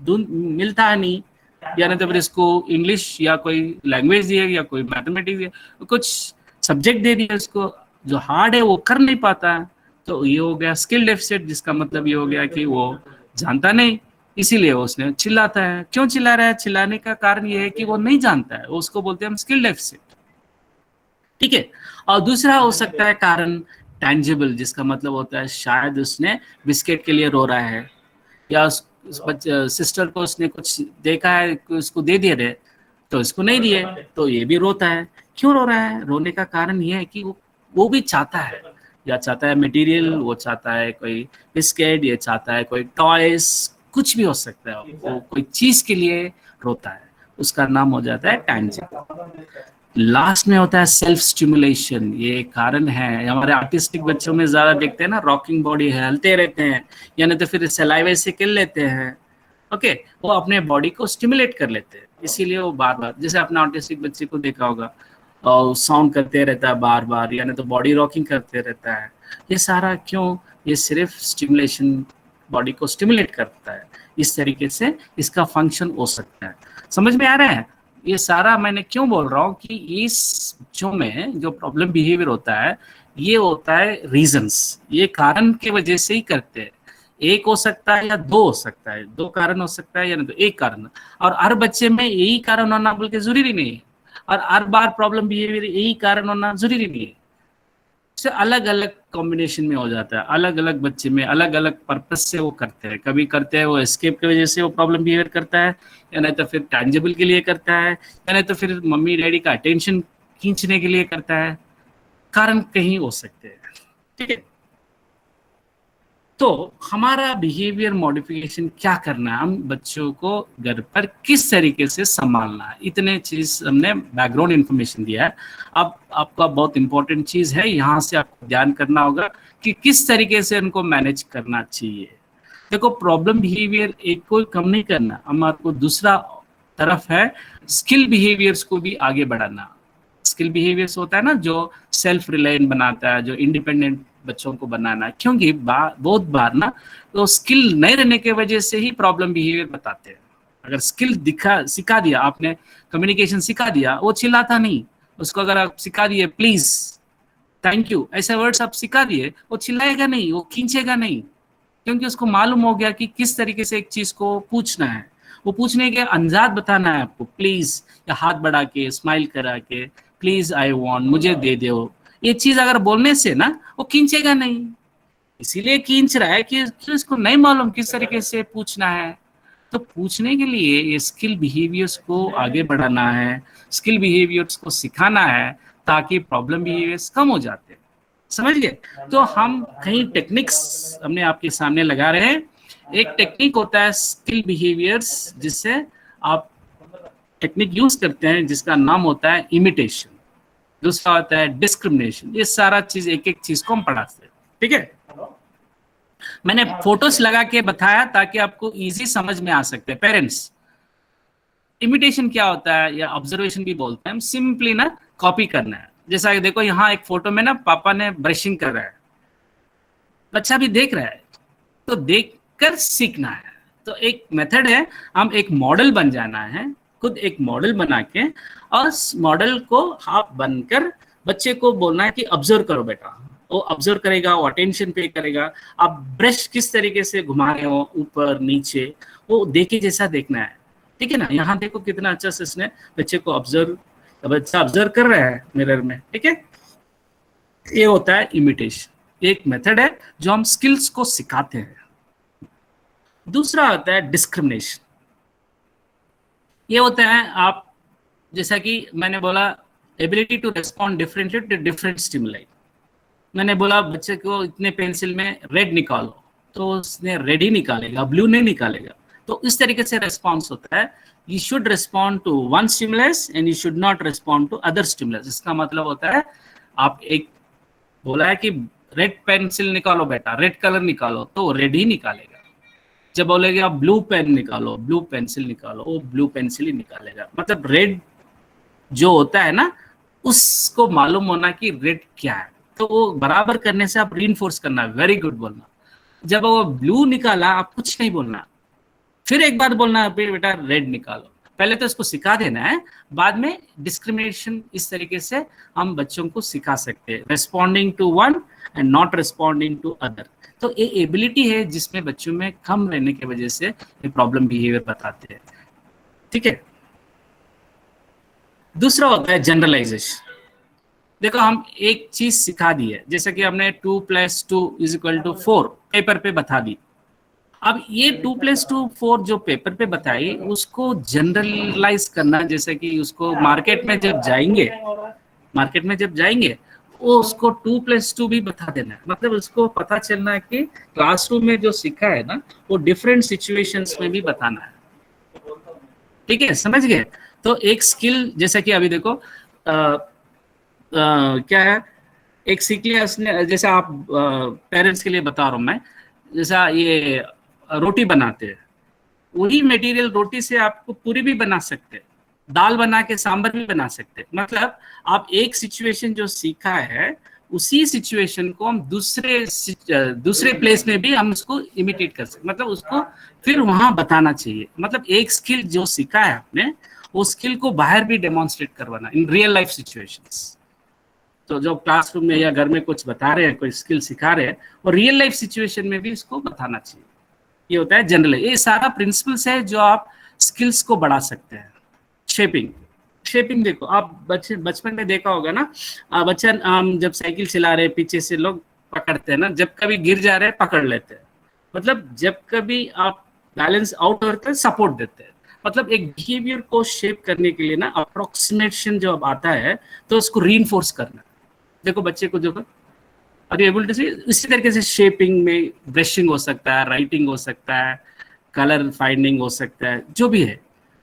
धुन मिलता है नहीं, या नहीं तो फिर इसको इंग्लिश या कोई लैंग्वेज दिए या कोई मैथमेटिक्स दिए, कुछ सब्जेक्ट दे दिया उसको जो हार्ड है वो कर नहीं पाता है, तो ये हो गया स्किल डेफिसिट, जिसका मतलब ये हो गया कि वो जानता नहीं, इसीलिए उसने चिल्लाता है। क्यों चिल्ला रहा है? चिल्लाने का कारण ये है कि वो नहीं जानता है, उसको बोलते हैं हम स्किल डेफिसिट, ठीक है। और दूसरा हो सकता है कारण टैंजिबल, जिसका मतलब होता है शायद उसने बिस्किट के लिए रो रहा है, या उस सिस्टर को उसने कुछ देखा है कि उसको दे दिए थे तो इसको नहीं दिए, तो ये भी रोता है। क्यों रो रहा है? रोने का कारण ये है कि वो भी चाहता है, या चाहता है मटेरियल, वो चाहता है कोई बिस्किट, ये चाहता है कोई टॉयज, कुछ भी हो सकता है, वो कोई चीज के लिए रोता है, उसका नाम हो जाता है टैंजिबल। लास्ट में होता है सेल्फ स्टिमुलेशन, ये कारण है हमारे आर्टिस्टिक बच्चों में ज्यादा देखते हैं ना, रॉकिंग बॉडी है, हिलते रहते हैं, या नहीं तो फिर सलाइवे से किल लेते हैं, ओके, वो अपने बॉडी को स्टिमुलेट कर लेते हैं, इसीलिए वो बार बार, जैसे अपने आर्टिस्टिक बच्चे को देखा होगा, और साउंड करते रहता है बार बार, या नहीं तो बॉडी रॉकिंग करते रहता है, ये सारा क्यों? ये सिर्फ स्टिमुलेशन, बॉडी को स्टिमुलेट करता है, इस तरीके से इसका फंक्शन हो सकता है। समझ में आ रहा है? ये सारा मैंने क्यों बोल रहा हूँ कि इस बच्चों में जो प्रॉब्लम बिहेवियर होता है, ये होता है रीजंस, ये कारण के वजह से ही करते हैं। एक हो सकता है या दो हो सकता है, दो कारण हो सकता है या नहीं तो एक कारण, और हर बच्चे में यही कारण होना बोल के जरूरी नहीं है, और हर बार प्रॉब्लम बिहेवियर यही कारण होना जरूरी नहीं है, से अलग अलग कॉम्बिनेशन में हो जाता है, अलग अलग बच्चे में अलग अलग पर्पस से वो करते हैं। कभी करते हैं वो एस्केप की वजह से वो प्रॉब्लम बिहेवियर करता है, या नहीं तो फिर टैंजिबल के लिए करता है, या नहीं तो फिर मम्मी डैडी का अटेंशन खींचने के लिए करता है, कारण कहीं हो सकते हैं, ठीक है। तो हमारा बिहेवियर मॉडिफिकेशन क्या करना है, हम बच्चों को घर पर किस तरीके से संभालना है, इतने चीज हमने बैकग्राउंड इन्फॉर्मेशन दिया है। अब आपका बहुत इंपॉर्टेंट चीज है, यहाँ से आपको ध्यान करना होगा कि किस तरीके से उनको मैनेज करना चाहिए। देखो, प्रॉब्लम बिहेवियर एक को कम नहीं करना, हमारे को दूसरा तरफ है स्किल बिहेवियर्स को भी आगे बढ़ाना। स्किल बिहेवियर्स होता है ना जो सेल्फ रिलायंट बनाता है, जो इंडिपेंडेंट बच्चों को बनाना, क्योंकि बहुत बार ना तो स्किल नहीं रहने के वजह से ही प्रॉब्लम बिहेवियर बताते हैं। अगर स्किल सिखा दिया आपने, कम्युनिकेशन सिखा दिया, वो चिल्लाता नहीं, उसको अगर आप सिखा दिए प्लीज, थैंक यू, ऐसे वर्ड्स आप सिखा दिए, वो चिल्लाएगा नहीं, वो खींचेगा नहीं, क्योंकि उसको मालूम हो गया कि किस तरीके से एक चीज को पूछना है। वो पूछने के अंदाज बताना है आपको, प्लीज, या हाथ बढ़ा के, स्माइल करा के, प्लीज आई वांट, मुझे दे दो, ये चीज अगर बोलने से ना वो खींचेगा नहीं, इसीलिए खींच रहा है कि इसको नहीं मालूम किस तरीके से पूछना है। तो पूछने के लिए ये स्किल बिहेवियर्स को आगे बढ़ाना है, स्किल बिहेवियर्स को सिखाना है, ताकि प्रॉब्लम बिहेवियर्स कम हो जाते हैं। समझ गए? तो हम कई टेक्निक्स हमने आपके सामने लगा रहे हैं। एक टेक्निक होता है स्किल बिहेवियर्स, जिससे आप टेक्निक यूज करते हैं, जिसका नाम होता है इमिटेशन। दूसरा होता है डिस्क्रिमिनेशन। ये सारा चीज एक एक चीज को हम पढ़ाते हैं, ठीक है। मैंने फोटोस लगा के बताया ताकि आपको इजी समझ में आ सकते हैं। पेरेंट्स, इमिटेशन क्या होता है या ऑब्जर्वेशन भी बोलते हैं, हम सिंपली ना कॉपी करना है। जैसा कि देखो यहाँ एक फोटो में ना पापा ने ब्रशिंग कर रहा है, बच्चा भी देख रहा है, तो देखकर सीखना है। तो एक मेथड है, हम एक मॉडल बन जाना है, खुद एक मॉडल बना के, और मॉडल को आप बनकर बच्चे को बोलना है कि ऑब्जर्व करो बेटा। वो ऑब्जर्व करेगा, वो अटेंशन पे करेगा। आप ब्रश किस तरीके से घुमा रहे हो, ऊपर नीचे, वो देखे जैसा देखना है, ठीक है ना। यहाँ देखो कितना अच्छा से इसने बच्चे को ऑब्जर्व, बच्चा ऑब्जर्व कर रहा है मिरर में, ठीक है। ये होता है इमिटेशन, एक मेथड है जो हम स्किल्स को सिखाते हैं। दूसरा होता है डिस्क्रिमिनेशन। ये होता है आप, जैसा कि मैंने बोला, ability to respond differently to different stimuli. मैंने बोला बच्चे को इतने पेंसिल में रेड निकालो, तो उसने रेड ही निकालेगा, ब्लू नहीं निकालेगा। तो इस तरीके से रेस्पॉन्स होता है। You should respond to one stimulus and you should not respond to other stimulus. इसका मतलब होता है, आप एक बोला है कि रेड पेंसिल निकालो बेटा, रेड कलर निकालो, तो रेड ही निकालेगा। जब बोलेगे आप ब्लू पेन निकालो, ब्लू पेंसिल निकालो, वो ब्लू पेंसिल ही निकालेगा। मतलब रेड जो होता है ना, उसको मालूम होना कि रेड क्या है, तो वो बराबर करने से आप रीइंफोर्स करना, वेरी गुड बोलना, जब वो ब्लू निकाला आप कुछ नहीं बोलना, फिर एक बार बोलना बेटा रेड निकालो। पहले तो इसको सिखा देना है, बाद में डिस्क्रिमिनेशन इस तरीके से हम बच्चों को सिखा सकते हैं, responding to one and not responding to other. तो ये एबिलिटी है जिसमें बच्चों में कम रहने की वजह से ये प्रॉब्लम बिहेवियर बताते हैं। ठीक है, दूसरा होता है जनरलाइजेशन। देखो हम एक चीज सिखा दी है, जैसे कि हमने 2 + 2 = 4 पेपर पे बता दी। अब ये 2 + 2 4 जो पेपर पे बताई उसको जनरलाइज करना, जैसे कि उसको मार्केट में जब जाएंगे वो उसको 2 + 2 भी बता देना है। मतलब उसको पता चलना है कि क्लासरूम में जो सीखा है ना वो डिफरेंट सिचुएशंस में भी बताना है। ठीक है, समझ गए? तो एक स्किल, जैसे कि अभी देखो क्या है, एक सीख लिया उसने, जैसे आप पेरेंट्स के लिए बता रहा हूँ मैं, जैसा ये रोटी बनाते हैं, वही मटेरियल रोटी से आपको पूरी भी बना सकते हैं, दाल बना के सांभर भी बना सकते हैं। मतलब आप एक सिचुएशन जो सीखा है उसी सिचुएशन को हम दूसरे प्लेस में भी हम उसको इमिटेट कर सकते, मतलब उसको फिर वहां बताना चाहिए। मतलब एक स्किल जो सीखा है आपने वो स्किल को बाहर भी डेमोन्स्ट्रेट करवाना इन रियल लाइफ सिचुएशंस। तो जो क्लासरूम में या घर में कुछ बता रहे हैं, कोई स्किल सिखा रहे हैं, और रियल लाइफ सिचुएशन में भी इसको बताना चाहिए। ये होता है जनरल। ये सारा प्रिंसिपल्स है जो आप स्किल्स को बढ़ा सकते हैं। शेपिंग देखो, आप बचपन में देखा होगा ना, बच्चा हम जब साइकिल चला रहे पीछे से लोग पकड़ते हैं ना, जब कभी गिर जा रहे हैं पकड़ लेते हैं। मतलब जब कभी आप बैलेंस आउट होते हैं सपोर्ट देते हैं। मतलब एक बिहेवियर को शेप करने के लिए ना अप्रोक्सीमेशन जो अब आता है तो उसको रीइंफोर्स करना। देखो बच्चे को जो आर यू एबल टू सी, इसी तरीके से शेपिंग में ब्रशिंग हो सकता है, राइटिंग हो सकता है, कलर फाइंडिंग हो सकता है, जो भी है।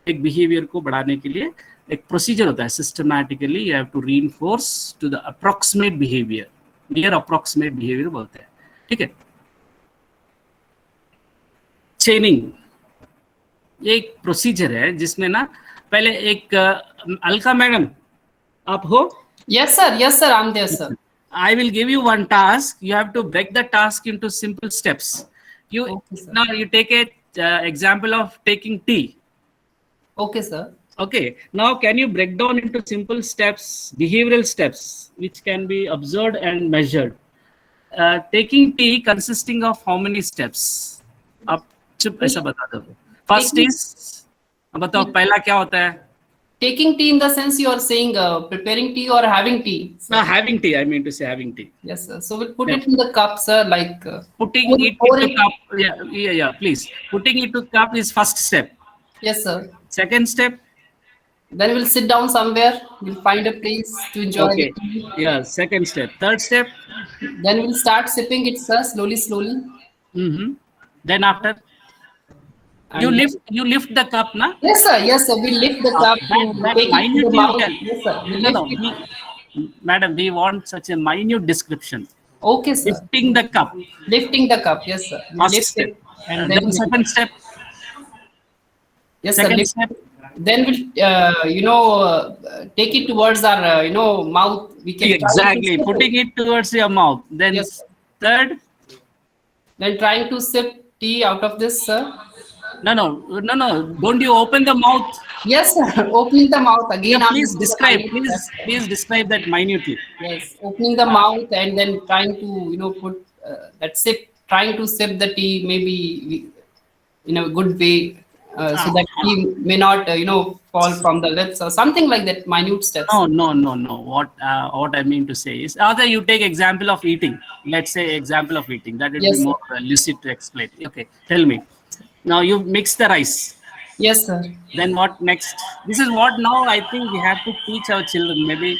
एक बिहेवियर को बढ़ाने के लिए एक प्रोसीजर होता है, systematically you have to reinforce to the approximate behaviour, near approximate behaviour बोलते हैं। ठीक है, चेनिंग ये एक प्रोसीजर है जिसमें ना पहले एक अलका मैडम आप हो? Yes, sir. Yes, sir. I'm there, sir. I will give you one task. You have to break the task into simple steps. Okay, sir. Now you take a example of taking tea. Okay, sir. Okay. Now can you break down into simple steps, behavioral steps, which can be observed and measured? Taking tea consisting of how many steps? आप चुप ऐसा बता दो। First is, बताओ पहला क्या होता है? Taking tea in the sense you are saying preparing tea or having tea? Sir? No, having tea. I mean to say having tea. Yes, sir. So we'll put it in the cup, sir. Like Putting it into cup. Yeah. Please. Putting it to cup is first step. Yes, sir. Second step. Then we'll sit down somewhere. We'll find a place to enjoy Okay. the tea. Yeah. Second step. Third step. Then we'll start sipping it, sir, slowly. Mm-hmm. Then after. You lift the cup, na? Yes, sir. Yes, sir. We lift the cup. That Take it to minute the you mouth. can. Yes, sir. We No, lift it. Madam, we want such a minute description. Okay, sir. Lifting the cup. Lifting the cup. Yes, sir. We First lift step. it. And And then then second step. yes, sir. Second Lift. step. Then we'll take it towards our mouth. We can Exactly. Putting it towards your mouth. Then Yes. third. Then trying to sip tea out of this, sir. No. Don't you open the mouth? Yes, sir. Opening the mouth again. Yeah, please after describe. the time, Please describe that minutely. Yes, opening the mouth and then trying to put that sip, trying to sip the tea maybe in a good way, so that tea may not fall from the lips or something like that. Minute steps. No. What I mean to say is, either you take example of eating. Let's say example of eating. That would Yes, be sir. more lucid to explain. Okay, tell me. Now you mix the rice. Yes, sir. Then what next? This is what now I think we have to teach our children. Maybe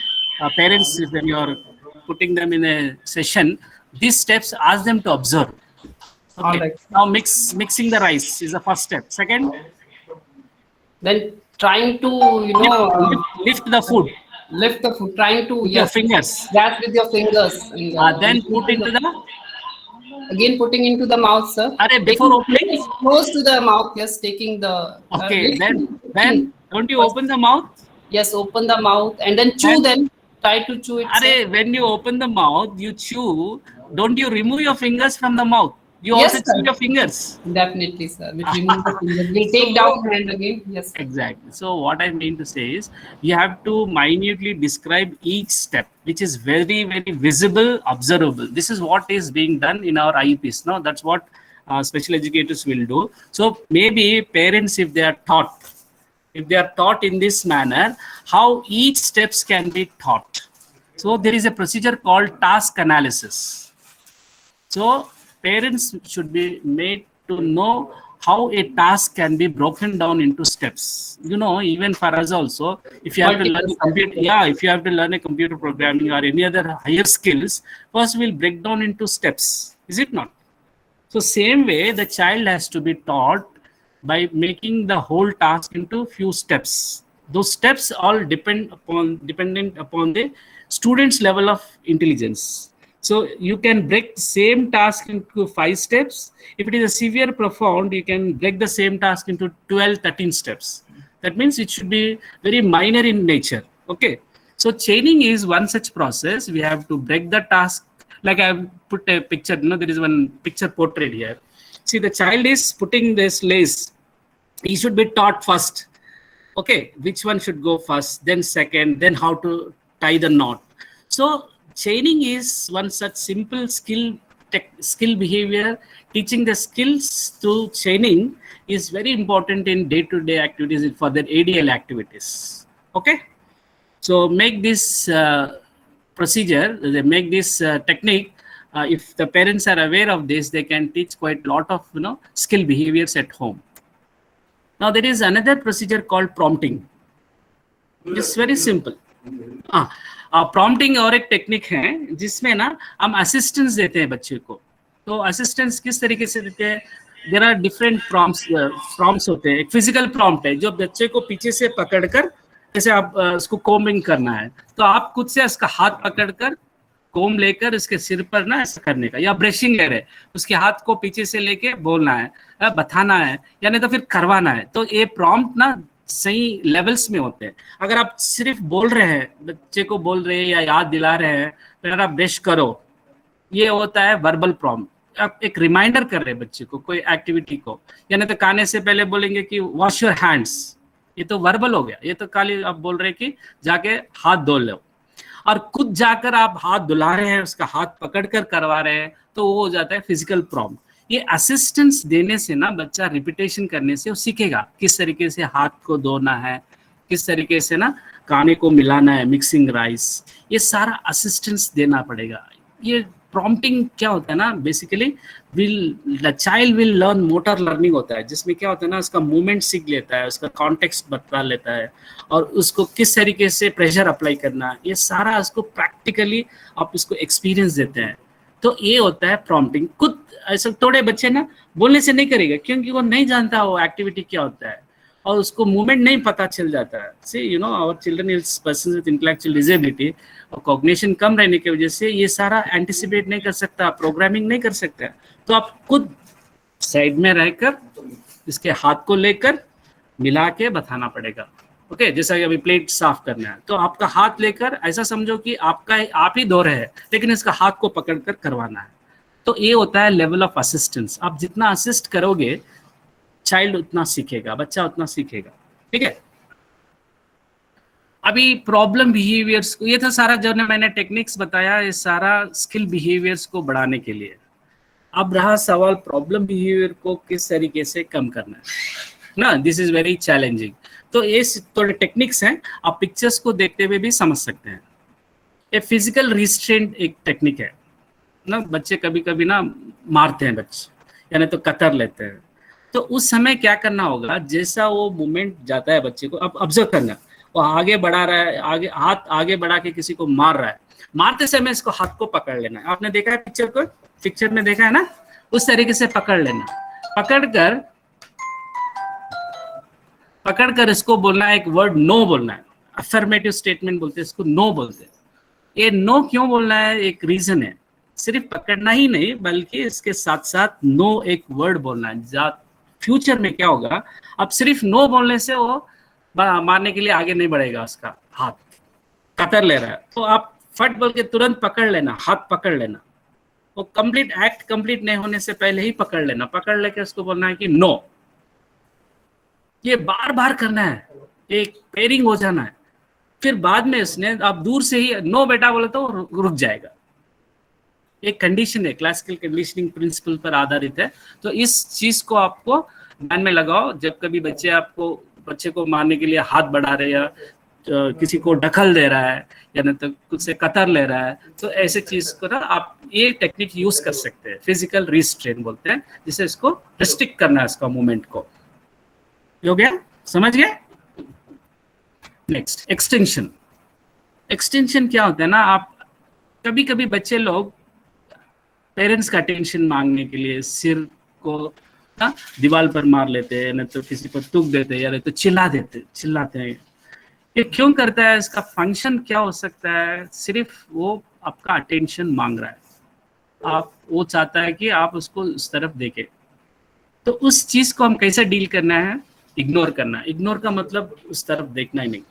parents, when you are putting them in a session, these steps ask them to observe. Okay. All right. Now mixing the rice is the first step. Second, Then trying to lift the food lift the food, trying to with your fingers. grasp with your fingers. And, Then put into the. again putting into the mouth, sir. Before opening. Close to the mouth. Yes, taking the. Okay. Then don't you open the mouth? Yes, open the mouth and then chew. Then try to chew it. sir. When you open the mouth, you chew. Don't you remove your fingers from the mouth? You Yes, also sir. see your fingers. Definitely, sir. We'll remove the fingers. We'll take down hand again. Yes. Exactly. So what I mean to say is you have to minutely describe each step, which is very, very visible, observable. This is what is being done in our IEPs. No, that's what special educators will do. So maybe parents, if they are taught in this manner, how each steps can be taught. So there is a procedure called task analysis. So parents should be made to know how a task can be broken down into steps. You know, even for us also, if you have to learn if you have to learn a computer programming or any other higher skills, first we'll break down into steps. Is it not? So same way, the child has to be taught by making the whole task into few steps. Those steps all dependent upon the student's level of intelligence. So you can break the same task into 5 steps. If it is a severe profound, you can break the same task into 12, 13 steps. That means it should be very minor in nature. Okay. So chaining is one such process. We have to break the task. Like I've put a picture, there is one picture portrait here. See, the child is putting this lace. He should be taught first. Okay, which one should go first, then second, then how to tie the knot. So chaining is one such simple skill behavior. Teaching the skills through chaining is very important in day-to-day activities for their ADL activities. Okay, so make this procedure, they make this technique. If the parents are aware of this, they can teach quite a lot of skill behaviors at home. Now there is another procedure called prompting. It's very simple. Prompting और एक technique है जिसमें ना हम assistance देते हैं बच्चे को. तो असिस्टेंस किस तरीके से देते हैं? देयर आर डिफरेंट प्रॉम्प्ट्स होते हैं. एक फिजिकल प्रॉम्प्ट है जो बच्चे को पीछे से पकड़कर, जैसे आप उसको कोम्बिंग करना है तो आप खुद से उसका हाथ पकड़कर कोम लेकर उसके सिर पर ना ऐसा करने का, या ब्रशिंग ले रहे उसके हाथ को पीछे से लेके बोलना है, बताना है, या नहीं तो फिर करवाना है. तो ये प्रॉम्प्ट ना सही लेवल्स में होते हैं. अगर आप सिर्फ बोल रहे हैं, बच्चे को बोल रहे हैं या याद दिला रहे हैं, फिर आप ब्रश करो, ये होता है वर्बल प्रॉम्प्ट. आप एक रिमाइंडर कर रहे हैं बच्चे को कोई एक्टिविटी को, या नहीं तो खाने से पहले बोलेंगे कि वॉश योर हैंड्स, ये तो वर्बल हो गया. ये तो खाली आप बोल रहे हैं कि जाके हाथ धो लो, और खुद जाकर आप हाथ धुला रहे हैं, उसका हाथ पकड़कर करवा रहे हैं, तो वो हो जाता है फिजिकल प्रॉम्प्ट. ये असिस्टेंस देने से ना बच्चा रिपीटेशन करने से वो सीखेगा किस तरीके से हाथ को धोना है, किस तरीके से ना खाने को मिलाना है, मिक्सिंग राइस, ये सारा असिस्टेंस देना पड़ेगा. ये प्रॉम्प्टिंग क्या होता है ना, basically the child will learn motor learning होता है, जिसमें क्या होता है ना, उसका मूवमेंट सीख लेता है, उसका कॉन्टेक्स्ट बता लेता है, और उसको किस तरीके से प्रेशर अप्लाई करना है, ये सारा उसको प्रैक्टिकली आप इसको एक्सपीरियंस देते हैं. तो ये होता है प्रॉम्प्टिंग. खुद ऐसा थोड़े बच्चे ना बोलने से नहीं करेगा, क्योंकि वो नहीं जानता वो एक्टिविटी क्या होता है और उसको मूवमेंट नहीं पता चल जाता है. See our children is person with intellectual disability और कॉग्निशन कम रहने की वजह से ये सारा एंटिसिपेट नहीं कर सकता, प्रोग्रामिंग नहीं कर सकता. तो आप खुद साइड में रहकर इसके हाथ को लेकर मिला के बताना पड़ेगा. ओके, जैसा कि अभी प्लेट साफ करना है तो आपका हाथ लेकर ऐसा समझो कि आप ही धो रहे हैं, लेकिन इसका हाथ को पकड़कर करवाना है. तो ये होता है लेवल ऑफ असिस्टेंस. आप जितना असिस्ट करोगे चाइल्ड उतना सीखेगा, बच्चा उतना सीखेगा. ठीक है. अभी प्रॉब्लम बिहेवियर्स, ये था सारा जो मैंने टेक्निक्स बताया, ये सारा स्किल बिहेवियर्स को बढ़ाने के लिए. अब रहा सवाल प्रॉब्लम बिहेवियर को किस तरीके से कम करना है ना, दिस इज वेरी चैलेंजिंग. तो ये थोड़े टेक्निक्स हैं, आप पिक्चर्स को देखते हुए भी समझ सकते हैं. ये फिजिकल रिस्ट्रेंट एक टेक्निक है ना. बच्चे कभी कभी ना मारते हैं बच्चे, यानी तो कतर लेते हैं. तो उस समय क्या करना होगा, जैसा वो मूवमेंट जाता है बच्चे को अब ऑब्जर्व करना, वो आगे बढ़ा रहा है, हाथ आगे बढ़ा के किसी को मार रहा है, मारते समय इसको हाथ को पकड़ लेना है. आपने देखा है पिक्चर में देखा है ना, उस तरीके से पकड़ लेना. पकड़कर इसको बोलना है, एक वर्ड नो बोलना है. अफर्मेटिव स्टेटमेंट बोलते हैं इसको, नो बोलते हैं. ये नो क्यों बोलना है, एक रीजन है. सिर्फ पकड़ना ही नहीं बल्कि इसके साथ साथ नो एक वर्ड बोलना है. फ्यूचर में क्या होगा, अब सिर्फ नो बोलने से वो मारने के लिए आगे नहीं बढ़ेगा, उसका हाथ कतर ले रहा है, तो आप फट बोल के तुरंत पकड़ लेना, हाथ पकड़ लेना. वो कंप्लीट एक्ट कंप्लीट नहीं होने से पहले ही पकड़ लेना, पकड़ लेके उसको बोलना है कि नो, ये बार बार करना है, एक पेयरिंग हो जाना है। फिर बाद में उसने आप दूर से ही नो बेटा बोले तो रुक जाएगा। एक कंडीशन है, क्लासिकल कंडीशनिंग प्रिंसिपल पर आधारित है। तो इस चीज को आपको ध्यान में लगाओ जब कभी बच्चे को मारने के लिए हाथ बढ़ा रहे या किसी को ढकल दे रहा है या नहीं तो कुछ से कतर ले रहा है, तो ऐसे चीज को ना आप ये टेक्निक यूज कर सकते हैं, फिजिकल रिस्ट्रेन बोलते हैं, जिसे इसको रिस्ट्रिक्ट करना है इसका मूवमेंट को। हो गया, समझ गए? Next, extension. एक्सटेंशन क्या होता है ना, आप कभी कभी बच्चे लोग पेरेंट्स का अटेंशन मांगने के लिए सिर को ना दीवार पर मार लेते हैं, नहीं तो किसी पर थूक देते हैं या नहीं तो चिल्लाते हैं। ये क्यों करता है? इसका फंक्शन क्या हो सकता है? सिर्फ वो आपका अटेंशन मांग रहा है, वो चाहता है कि आप उसको उस तरफ देखें। तो उस चीज को हम कैसे डील करना है? इग्नोर करना। इग्नोर का मतलब उस तरफ देखना ही नहीं,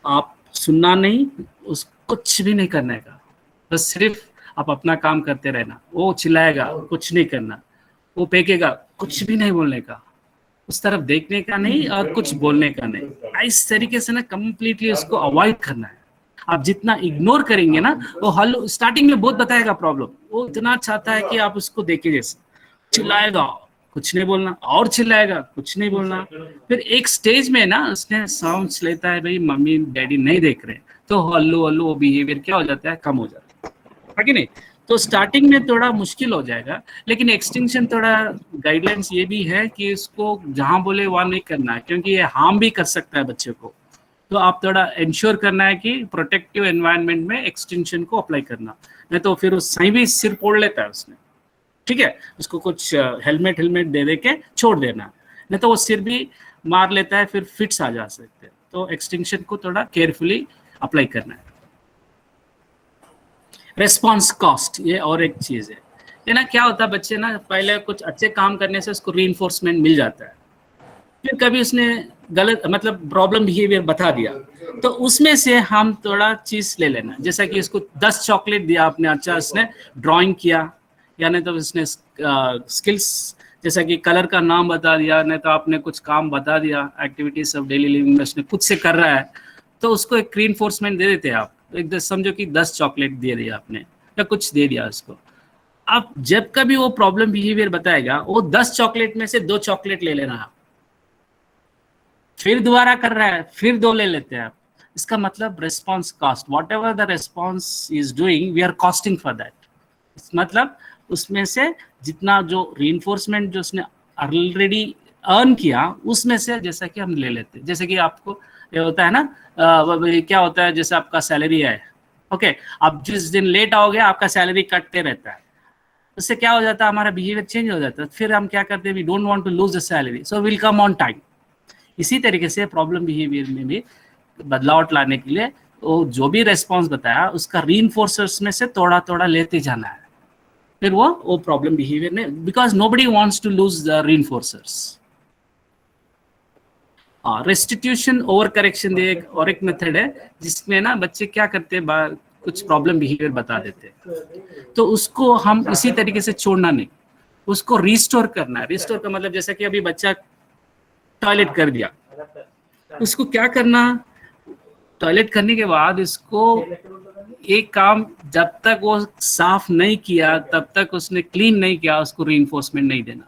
आप सुनना नहीं, उस कुछ भी नहीं करने का, बस सिर्फ आप अपना काम करते रहना। वो चिल्लाएगा, कुछ नहीं करना, वो फेंकेगा, कुछ भी नहीं बोलने का, उस तरफ देखने का नहीं और कुछ बोलने का नहीं। इस तरीके से ना कंप्लीटली उसको अवॉइड करना है। आप जितना इग्नोर करेंगे ना, वो हल स्टार्टिंग में बहुत बताएगा प्रॉब्लम, वो इतना चाहता है कि आप उसको देखे, जैसे चिल्लाएगा, कुछ नहीं बोलना, और चिल्लाएगा, कुछ नहीं बोलना। फिर एक स्टेज में ना उसने साउंड्स लेता है, भाई मम्मी डैडी नहीं देख रहे, तो हल्लू हल्लू बिहेवियर क्या हो जाता है, कम हो जाता है कि नहीं? तो स्टार्टिंग में थोड़ा मुश्किल हो जाएगा, लेकिन एक्सटेंशन थोड़ा गाइडलाइंस ये भी है कि इसको जहां बोले वहां नहीं करना है, क्योंकि ये हार्म भी कर सकता है बच्चे को। तो आप थोड़ा इंश्योर करना है कि प्रोटेक्टिव एनवायरनमेंट में एक्सटेंशन को अप्लाई करना, नहीं तो फिर उस सही भी सिर फोड़ लेता है उसने, ठीक है? उसको कुछ हेलमेट दे के छोड़ देना, नहीं तो वो सिर भी मार लेता है, फिर फिट्स आ जा सकते हैं। तो एक्सटेंशन को थोड़ा केयरफुली अप्लाई करना है। रेस्पॉन्स कॉस्ट, ये और एक चीज है ना, क्या होता है बच्चे ना पहले कुछ अच्छे काम करने से उसको रीइंफोर्समेंट मिल जाता है, फिर कभी उसने गलत मतलब प्रॉब्लम बिहेवियर बता दिया, तो उसमें से हम थोड़ा चीज ले लेना। जैसा कि इसको 10 चॉकलेट दिया आपने, अच्छा उसने ड्राइंग किया, या नहीं तो उसने स्किल्स जैसा कि कलर का नाम बता दिया, नहीं तो आपने कुछ काम बता दिया, एक्टिविटीज ऑफ डेली लिविंग में उसने खुद से कर रहा है, तो उसको एक रीइंफोर्समेंट दे देते हैं आप। एक समझो कि 10 चॉकलेट दे दिया आपने या कुछ दे दिया उसको। अब जब कभी वो प्रॉब्लम बिहेवियर बताएगा, वो 10 चॉकलेट में से 2 चॉकलेट ले लेना आप, फिर दोबारा कर रहा है, फिर 2 ले लेते हैं आप। इसका मतलब response cost, whatever the response is doing we are costing for that. मतलब उसमें से जितना जो रीइंफोर्समेंट जो उसने ऑलरेडी अर्न किया, उसमें से जैसा कि हम ले लेते हैं। जैसे कि आपको ये होता है ना, क्या होता है, जैसे आपका सैलरी है, ओके, आप जिस दिन लेट आओगे आपका सैलरी कटते रहता है, उससे क्या हो जाता है, हमारा बिहेवियर चेंज हो जाता है। फिर हम क्या करते हैं, we don't want to lose the salary, so will come on time. इसी तरीके से प्रॉब्लम बिहेवियर में भी बदलाव लाने के लिए वो जो भी रेस्पॉन्स बताया उसका रीइंफोर्सर्स में से थोड़ा थोड़ा लेते जाना है, फिर वो प्रॉब्लम बिहेवियर ने, because nobody wants to lose the reinforcers. Restitution over correction और एक मेथड है जिसमें ना बच्चे क्या करते हैं, कुछ प्रॉब्लम बिहेवियर बता देते हैं, तो उसको हम इसी तरीके से छोड़ना नहीं, उसको रिस्टोर करना है। रिस्टोर का मतलब जैसा कि अभी बच्चा टॉयलेट कर दिया, उसको क्या करना, टॉयलेट करने के बाद इसको एक काम जब तक वो साफ नहीं किया, तब तक उसने क्लीन नहीं किया, उसको रीइंफोर्समेंट नहीं देना।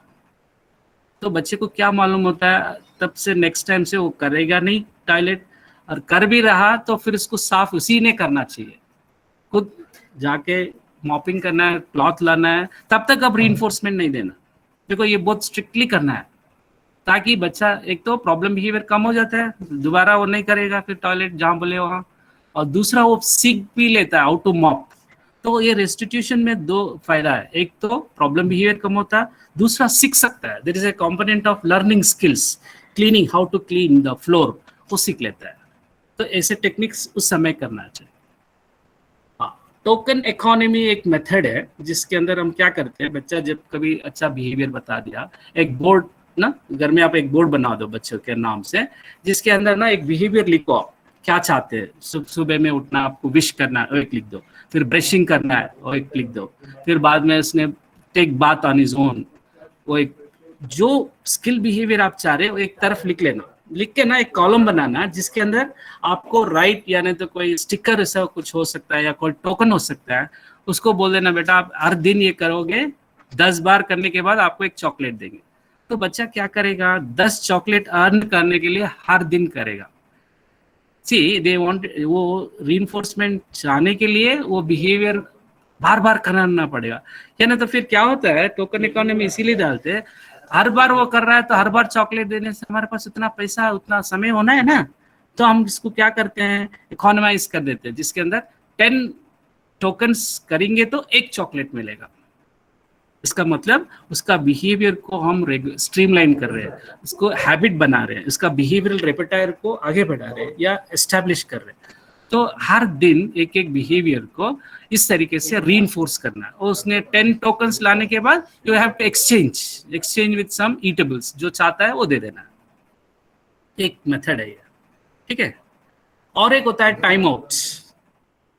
तो बच्चे को क्या मालूम होता है, तब से नेक्स्ट टाइम से वो करेगा नहीं टॉयलेट, और कर भी रहा तो फिर उसको साफ उसी ने करना चाहिए, खुद जाके मॉपिंग करना है, क्लॉथ लाना है, तब तक अब रीइंफोर्समेंट नहीं देना। देखो ये बहुत स्ट्रिक्टली करना है, ताकि बच्चा एक तो प्रॉब्लम बिहेवियर कम हो जाता है, दोबारा वो नहीं करेगा फिर टॉयलेट जहाँ बोले वहाँ, और दूसरा वो सीख भी लेता है हाउ टू मॉप। तो ये रेस्टिट्यूशन में 2 फायदा है, एक तो प्रॉब्लम बिहेवियर कम होता है, दूसरा सीख सकता है। There is a component of learning skills, cleaning, how to clean the floor, वो सीख लेता है। तो ऐसे टेक्निक्स उस समय करना चाहिए। टोकन इकोनॉमी एक मेथड है जिसके अंदर हम क्या करते हैं, बच्चा जब कभी अच्छा बिहेवियर बता दिया, एक बोर्ड ना घर में आप एक बोर्ड बना दो बच्चों के नाम से, जिसके अंदर ना एक बिहेवियर लिखो, क्या चाहते हैं। सुबह में उठना, आपको विश करना है, वो एक लिख दो। फिर ब्रशिंग करना है, वो एक लिख दो। फिर बाद में उसने take bath on his own, वो एक जो स्किल बिहेवियर आप चाह रहे हो एक तरफ लिख लेना। लिख के ना एक कॉलम बनाना जिसके अंदर आपको राइट या नहीं तो कोई स्टिकर ऐसा कुछ हो सकता है या कोई टोकन हो सकता है, उसको बोल देना बेटा आप हर दिन ये करोगे, 10 बार करने के बाद आपको एक चॉकलेट देंगे। तो बच्चा क्या करेगा, 10 चॉकलेट अर्न करने के लिए हर दिन करेगा। सी दे वांट, वो रीइंफोर्समेंट चाहने के लिए वो बिहेवियर बार बार कराना पड़ेगा। या ना तो फिर क्या होता है, टोकन इकोनॉमी इसीलिए डालते हैं, हर बार वो कर रहा है तो हर बार चॉकलेट देने से हमारे पास उतना पैसा उतना समय होना है ना, तो हम इसको क्या करते हैं, इकोनॉमाइज कर देते हैं, जिसके अंदर 10 टोकन्स करेंगे तो 1 चॉकलेट मिलेगा। इसका मतलब उसका बिहेवियर को हम स्ट्रीमलाइन कर रहे हैं, उसको हैबिट बना रहे हैं, उसका बिहेवियरल रेपेटायर को आगे बढ़ा रहे हैं या एस्टैब्लिश कर रहे हैं। तो हर दिन एक एक बिहेवियर को इस तरीके से रीइंफोर्स करना है। और उसने 10 टोकन्स लाने के बाद you have to exchange with some eatables, जो चाहता है वो दे देना। एक मेथड है ये, ठीक है। और एक होता है टाइम आउट।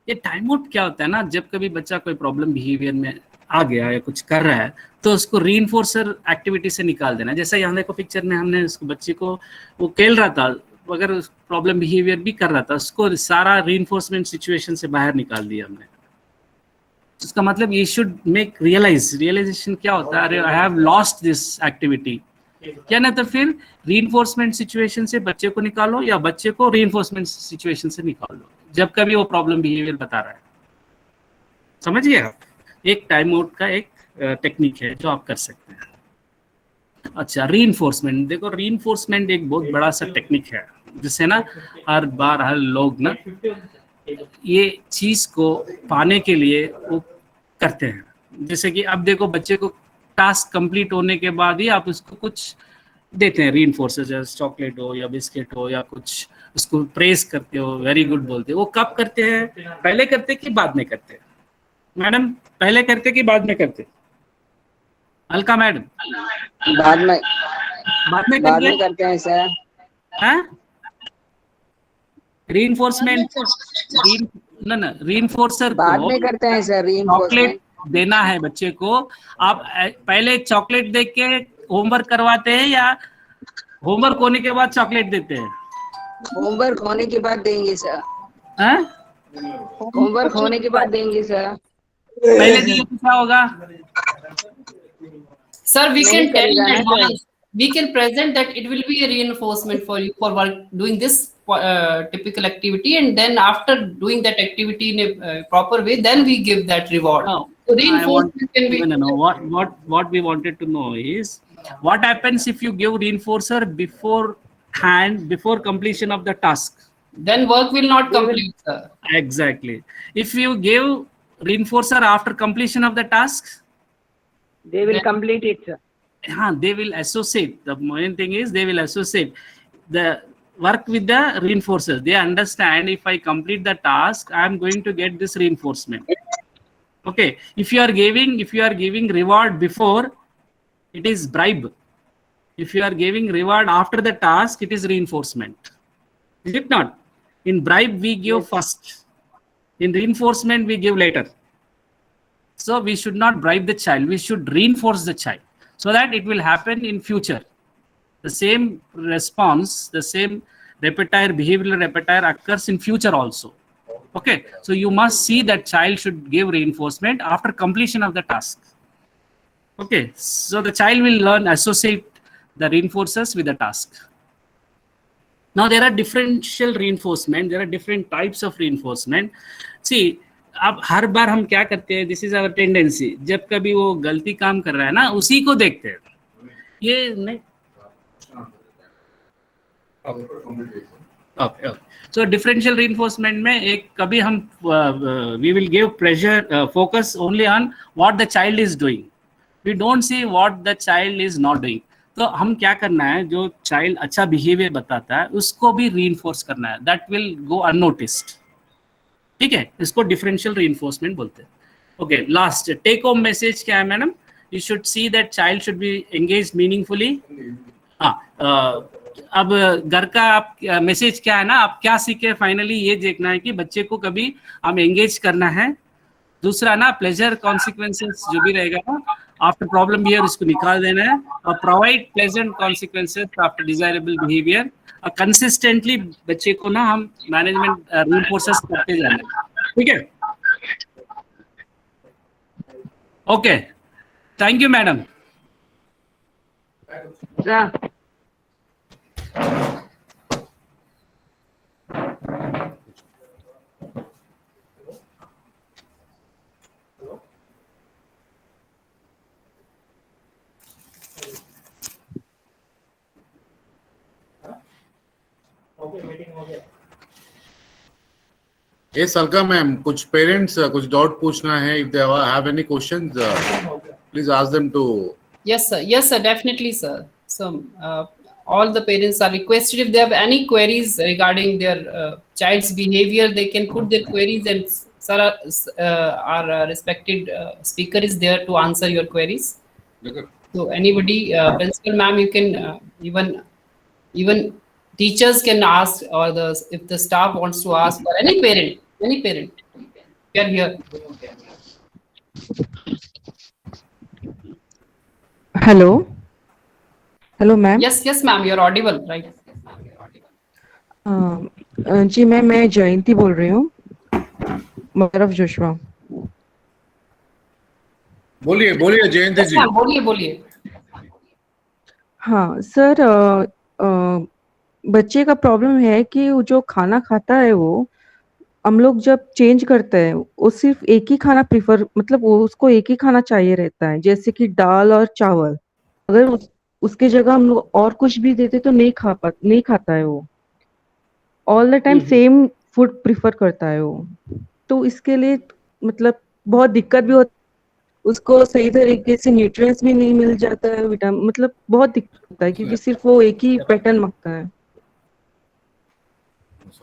ये टाइम आउट क्या होता है ना, जब कभी बच्चा कोई प्रॉब्लम बिहेवियर में आ गया या कुछ कर रहा है तो उसको रीइंफोर्सर एक्टिविटी से निकाल देना। जैसे यहाँ देखो पिक्चर में हमने उसको बच्चे को वो खेल रहा था, अगर प्रॉब्लम बिहेवियर भी कर रहा था, उसको सारा रीइंफोर्समेंट सिचुएशन से बाहर निकाल दिया हमने। इसका मतलब ये शुड मेक रियलाइजेशन क्या होता है, अरे I have lost this activity. क्या ना तो फिर रीइंफोर्समेंट सिचुएशन से बच्चे को निकालो या बच्चे को रीइंफोर्समेंट सिचुएशन से निकाल दो जब कभी वो प्रॉब्लम बिहेवियर बता रहा है। समझ गए आप? एक टाइम आउट का एक टेक्निक है जो आप कर सकते हैं। अच्छा, रीइंफोर्समेंट, देखो रीइंफोर्समेंट एक बहुत बड़ा सा टेक्निक है जिससे ना हर बार हर लोग ना ये चीज को पाने के लिए वो करते हैं। जैसे कि अब देखो बच्चे को टास्क कंप्लीट होने के बाद ही आप उसको कुछ देते हैं रीइंफोर्सर, जैसे चॉकलेट हो या बिस्किट हो या कुछ, उसको प्रेस करते हो, वेरी गुड बोलते हो। वो कब करते हैं, पहले करते कि बाद में करते? मैडम पहले करते कि बाद में करते? अलका मैडम बाद में करते हैं सर। रीइंफोर्समेंट ना रीइंफोर्सर बाद में करते हैं सर। चॉकलेट देना है बच्चे को। आप पहले चॉकलेट दे के होमवर्क करवाते हैं या होमवर्क होने के बाद चॉकलेट देते हैं? होमवर्क होने के बाद देंगे सर। हैं? होमवर्क होने के बाद देंगे सर। पहले दिए तो क्या होगा? Sir, we can tell in करेगा ना advance. We can present that it will be a reinforcement for you for work, doing this typical activity, and then after doing that activity in a proper way, then we give that reward. No, So reinforcement can be. no. What we wanted to know is what happens if you give reinforcer before completion of the task. Then work will not complete, sir. Exactly. If you give reinforcer after completion of the task, They will complete it sir. they will associate. The main thing is they will associate the work with the reinforcers. They understand if I complete the task, I am going to get this reinforcement. Okay. If you are giving reward before, it is bribe. If you are giving reward after the task, it is reinforcement. Is it not? In bribe we give first. In reinforcement we give later. So we should not bribe the child. We should reinforce the child so that it will happen in future. The same response, the same behavioral repertoire occurs in future also. Okay. So you must see that child should give reinforcement after completion of the task. Okay. So the child will learn, associate the reinforcers with the task. Now there are differential reinforcement. There are different types of reinforcement. See, अब हर बार हम क्या करते हैं, this is our tendency, जब कभी वो गलती काम कर रहा है ना उसी को देखते हैं। ये नहीं ओके। सो डिफरेंशियल रीइंफोर्समेंट में एक कभी हम we will give pressure focus only on what the child is doing, we don't see what the child is not doing. तो हम क्या करना है, जो चाइल्ड अच्छा बिहेवियर बताता है उसको भी रीइंफोर्स करना है, दैट विल गो अननोटिस्ड। ठीक है, इसको डिफरेंशियल रीइंफोर्समेंट बोलते हैं। Okay, last take home message क्या है madam? You should see that child should be engaged meaningfully. अब घर का आप मैसेज क्या है ना, आप क्या सीखे फाइनली ये देखना है कि बच्चे को कभी हम एंगेज करना है। दूसरा ना प्लेजर कॉन्सिक्वेंसेस जो भी रहेगा ना आफ्टर प्रॉब्लम बिहेवियर उसको निकाल देना है, और provide pleasant consequences after desirable behaviour. और कंसिस्टेंटली बच्चे को ना हम मैनेजमेंट रीइंफोर्सेस करते जाना है, ठीक है? Okay, thank you madam. Sir. ये सलका मैम, कुछ पेरेंट्स कुछ डाउट पूछना है, if they have any questions please ask them to. Yes, sir, definitely, sir. So, all the parents are requested if they have any queries regarding their child's behavior, they can put their queries, and sir, our respected speaker is there to answer your queries. So, anybody, principal ma'am, you can even teachers can ask, or if the staff wants to ask, or any parent, we are here. Hello ma'am. Yes, ma'am, you're audible, right? जी ma'am, मैं जयंती बोल रही हूँ, mother of Joshua. बोलिए जयंती Yes, जी। ma'am, बोलिए। हाँ sir, बच्चे का प्रॉब्लम है कि वो जो खाना खाता है वो हम लोग जब चेंज करते हैं वो सिर्फ एक ही खाना प्रीफर, मतलब वो उसको एक ही खाना चाहिए रहता है, जैसे कि दाल और चावल। अगर उसके जगह हम लोग और कुछ भी देते तो नहीं खाता है वो। All the time same food prefer करता है वो। तो इसके लिए मतलब बहुत दिक्कत भी होती, उसको सही तरीके से न्यूट्रिएंट्स भी नहीं मिल जाता है, विटामिन, मतलब बहुत दिक्कत होता है क्योंकि सिर्फ वो एक ही पैटर्न मांगता है।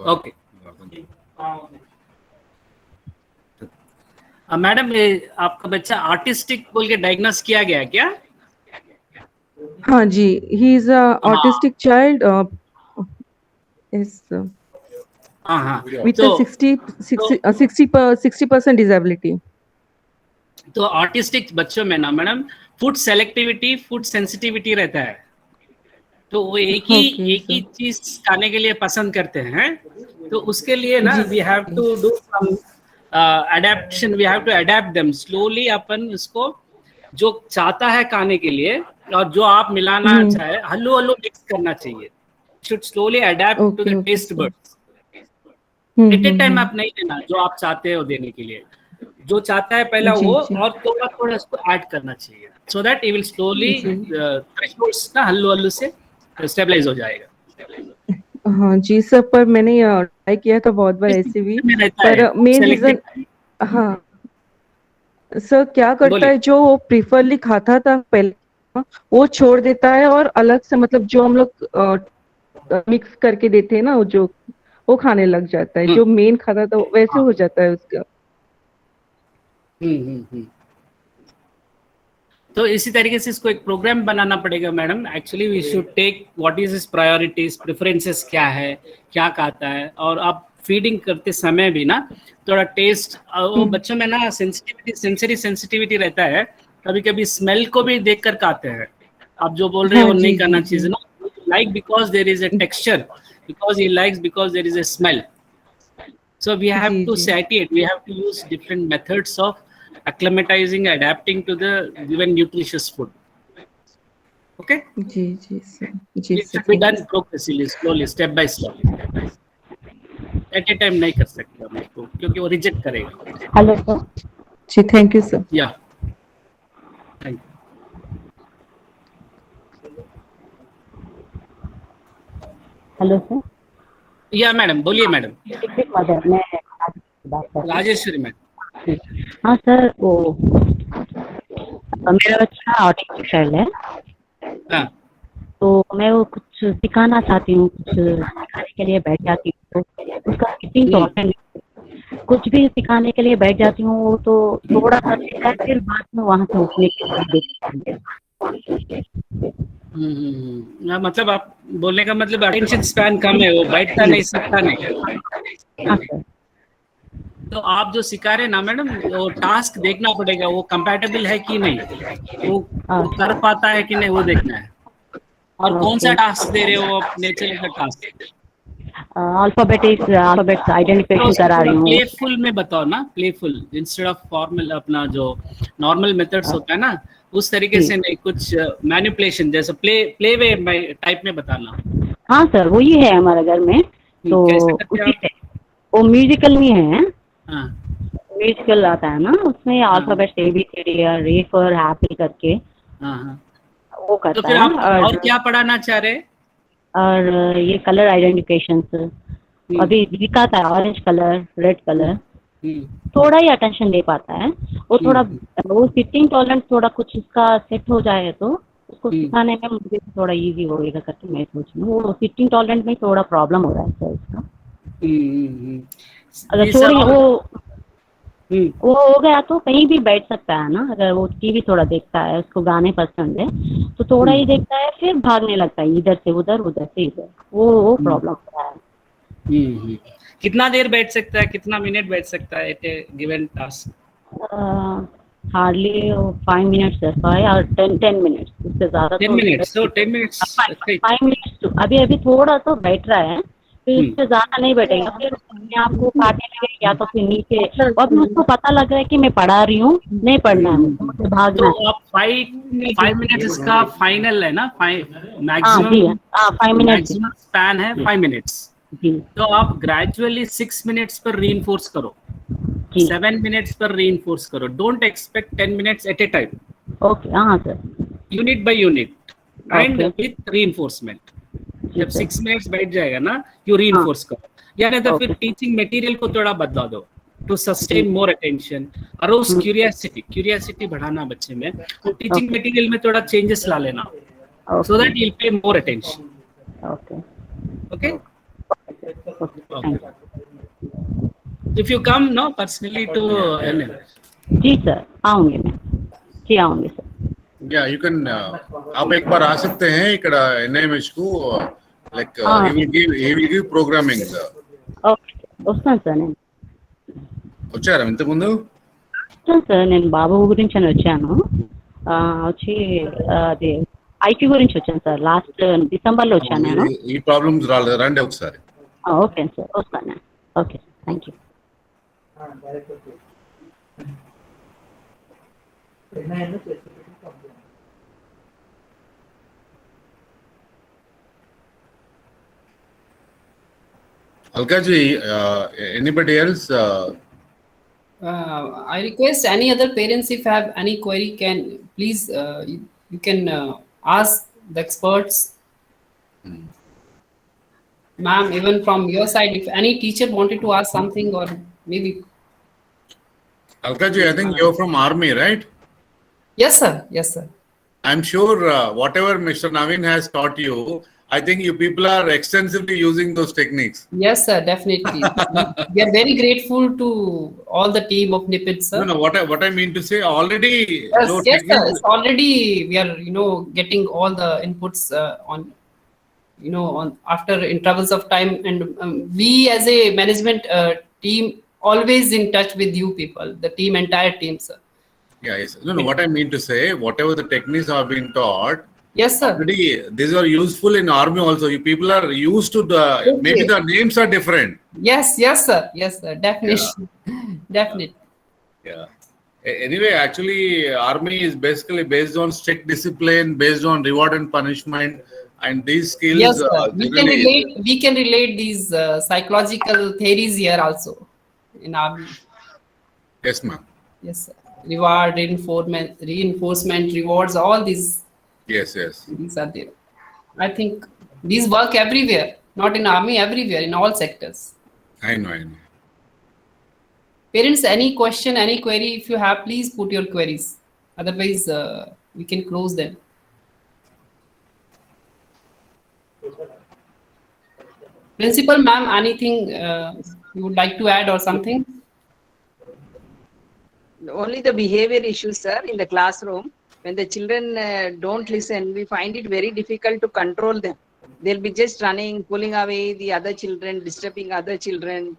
ओके मैडम, आपका बच्चा आर्टिस्टिक बोल के डायग्नोस किया गया क्या? हाँ जी, he is a autistic child with a 60% disability. तो आर्टिस्टिक बच्चों में ना madam food selectivity, food sensitivity रहता है। तो वो एक ही चीज खाने के लिए पसंद करते हैं। तो उसके लिए ना we have to do some adaption, we have to adapt them slowly. अपन उसको जो चाहता है खाने के लिए और जो आप मिलाना चाहे हल्लू मिक्स करना चाहिए। Should slowly adapt to the taste buds. At a time आप नहीं देना जो आप चाहते हो देने के लिए, जो चाहता है पहला वो, और थोड़ा उसको ऐड करना चाहिए, so that he will slowly thresholds ना हल्लू से स्टेबलाइज हो जाएगा। हाँ जी सर, पर मैंने ट्राई किया था बहुत बार ऐसे भी, पर मेन रीजन, हाँ सर क्या करता है, जो वो प्रीफरली खाता था पहले वो छोड़ देता है और अलग से, मतलब जो हम लोग मिक्स करके देते हैं ना वो खाने लग जाता है। जो मेन खाता था वैसे हो जाता है उसका। तो इसी तरीके से इसको एक प्रोग्राम बनाना पड़ेगा madam. Actually we should take what is his priorities, preferences क्या है, क्या खाता है, और आप फीडिंग करते समय भी ना थोड़ा टेस्ट, वो बच्चों में ना सेंसिटिविटी, सेंसरी सेंसिटिविटी रहता है, कभी कभी स्मेल को भी देख कर खाते हैं। आप जो बोल रहे हो नहीं करना चाहिए ना, like because there is a texture, because he likes, because there is a smell. So we have to satiate, we have to use different methods of acclimatizing, adapting to the given nutritious food. Okay? जी sir. It should be done progressively, slowly, step by step. At a time नहीं कर सकते हम इसको, क्योंकि वो reject करेगा। Hello sir ji, thank you sir. या थैंक यू। Hello sir. या मैडम बोलिए मैडम। मदर, मैं बात कर राजेश्वरी मैडम। हाँ सर, वो मेरा बच्चा ऑटिस्टिक चाइल्ड है। हाँ। तो मैं वो कुछ सिखाना चाहती हूँ, कुछ सिखाने के लिए बैठ जाती हूँ, तो उसका कितनी प्रॉब्लम, कुछ भी सिखाने के लिए बैठ जाती हूँ वो तो थोड़ा सा सीखा, फिर बाद में वहाँ से उठने के लिए मतलब आप बोलने का मतलब अटेंशन स्पैन कम है, वो बैठता नहीं, सकता नहीं। हाँ सर। तो आप जो सिखा रहे हैं ना मैडम, वो टास्क देखना पड़ेगा, वो कंपैटिबल है कि नहीं, वो कर पाता है कि नहीं, वो देखना है। और कौन सा टास्क दे रहे हो आप, नेचर का टास्क? अल्फाबेट्स आइडेंटिफिकेशन करा रही हूँ। प्लेफुल में बताओ ना, प्लेफुल इंस्टेड ऑफ फॉर्मल, अपना जो नॉर्मल मेथड्स होता है ना, उस तरीके से नहीं, कुछ मैनिपुलेशन जैसे प्ले वे टाइप में बताना। हाँ सर, वो ही है हमारे घर में, तो कैसे करते उसी हैं से वो म्यूजिकल में है। हाँ, म्यूजिकल आता है ना, उसमें अल्फाबेट्स ABCD या रे फॉर हैप्पी करके हाँ, हाँ। वो तो करता फिर है। आप और क्या पढ़ाना चाह रहे हैं? और ये कलर आइडेंटिफिकेशन अभी दिखाता है, ऑरेंज कलर, रेड कलर, थोड़ा ही अटेंशन दे पाता है वो। थोड़ा वो सिटिंग टॉलरेंस थोड़ा कुछ इसका सेट हो जाए तो उसको सिखाने में मुझे थोड़ा इजी होएगा करके मैं सोच रही हूँ। वो सिटिंग टॉलरेंस में थोड़ा प्रॉब्लम हो रहा है सर इसका। अगर थोड़ी वो हो गया तो कहीं भी बैठ सकता है ना। अगर वो टीवी थोड़ा देखता है, उसको गाने पसंद है, तो थोड़ा ही देखता है, फिर भागने लगता है इधर से उधर, उधर से इधर। वो प्रॉब्लम हो रहा है। कितना देर बैठ सकता है, कितना मिनट बैठ सकता है at a given task? Hardly 5 minutes sir, 5 और 10 मिनट्स, उससे ज्यादा 10 मिनट्स, तो 10 मिनट्स 5 मिनट्स अभी थोड़ा तो बैठ रहा है, फिर इससे ज्यादा नहीं बैठेगा, फिर अपने आप को काटने लगे या तो फिर नीचे। अब उसको पता लग रहा है कि मैं पढ़ा रही हूँ, नहीं पढ़ना है मुझे, भागना है। तो आप 5 मिनट्स इसका फाइनल है ना, मैक्सिमम 5 मिनट्स मैक्सिमम स्पैन है 5 मिनट्स। तो आप ग्रेजुअली 6 मिनट्स पर रीइंफोर्स करो, 7 मिनट्स पर रीइंफोर्स करो। Don't expect 10 minutes at a time. Okay, हाँ sir. Unit by unit and with reinforcement. जब 6 मिनट्स बैठ जाएगा ना, यू रीइंफोर्स करो, या नहीं तो फिर टीचिंग मटेरियल को थोड़ा बदला दो to sustain more attention. Arouse curiosity बढ़ाना बच्चे में, तो टीचिंग मटेरियल में थोड़ा चेंजेस ला लेना, so that you will pay more attention. Okay, if you come no personally to NM. जी सर, आऊंगी मैं। जी आऊंगी सर। या यू कैन आप एक बार आ सकते हैं ఇక్కడ NIMH को, like he will give programming. Okay, వస్తాను సార్ నేను. వచ్చారా ఇంతకు ముందు? వస్తాను సార్, నేను బాబు గురించి అని వచ్చాను. వచ్చి అది ఐటీ గురించి వచ్చాను సార్. లాస్ట్ డిసెంబర్లో వచ్చాను నేను. ఈ ప్రాబ్లమ్స్ రాలేదు, రండి ఒకసారి. ఓకే సార్, వస్తాను నేను. Okay, thank you. Alka ji, anybody else? I request any other parents, if have any query, can please you can ask the experts. Ma'am, even from your side, if any teacher wanted to ask something, or maybe. Alka ji, I think you're from army, right? Yes sir, yes sir. I'm sure whatever Mr. Naveen has taught you, I think you people are extensively using those techniques. Yes sir, definitely. We are very grateful to all the team of NIPID sir. No, what I mean to say, already yes sir, it's already we are getting all the inputs on on after intervals of time, and we as a management team always in touch with you people, the team, entire team sir. Yeah, yes. No, what I mean to say, whatever the techniques are being taught, yes sir, already these are useful in army also. You people are used to the maybe the names are different. Yes sir, definitely. Definitely. Yeah. Anyway, actually army is basically based on strict discipline, based on reward and punishment, and these skills. Yes sir, we can relate these psychological theories here also in army. Yes ma'am. Yes sir, reward, reinforcement, rewards, all these. Yes. These are there. I think these work everywhere, not in army, everywhere, in all sectors. I know. Parents, any question, any query, if you have, please put your queries. Otherwise, we can close them. Principal ma'am, anything you would like to add or something? Only the behavior issues, sir, in the classroom. when the children don't listen, we find it very difficult to control them. They'll be just running, pulling away the other children, disturbing other children.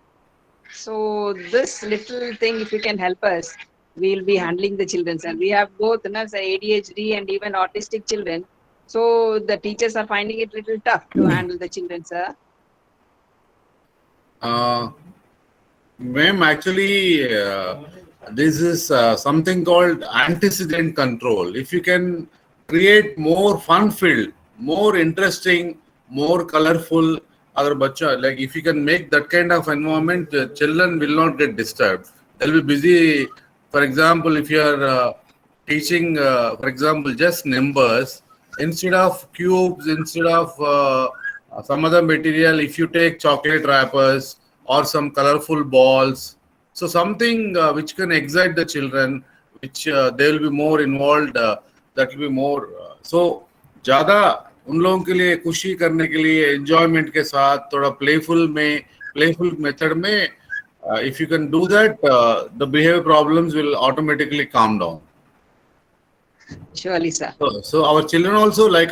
So this little thing, if you can help us, we'll be handling the children. And we have both, you know, say ADHD and even autistic children. So the teachers are finding it little tough to handle the children, sir. Ma'am, actually, this is something called antecedent control. If you can create more fun-filled, more interesting, more colorful, other bacha, like if you can make that kind of environment, the children will not get disturbed. They'll be busy. For example, if you are teaching, for example, just numbers, instead of cubes, instead of some other material, if you take chocolate wrappers or some colorful balls, so something which can excite the children, which they will be more involved, that will be more. So, ज़्यादा उन लोगों के लिए खुशी करने के लिए enjoyment के साथ थोड़ा playful method में, if you can do that, the behavior problems will automatically calm down. Surely, sir. So our children also, like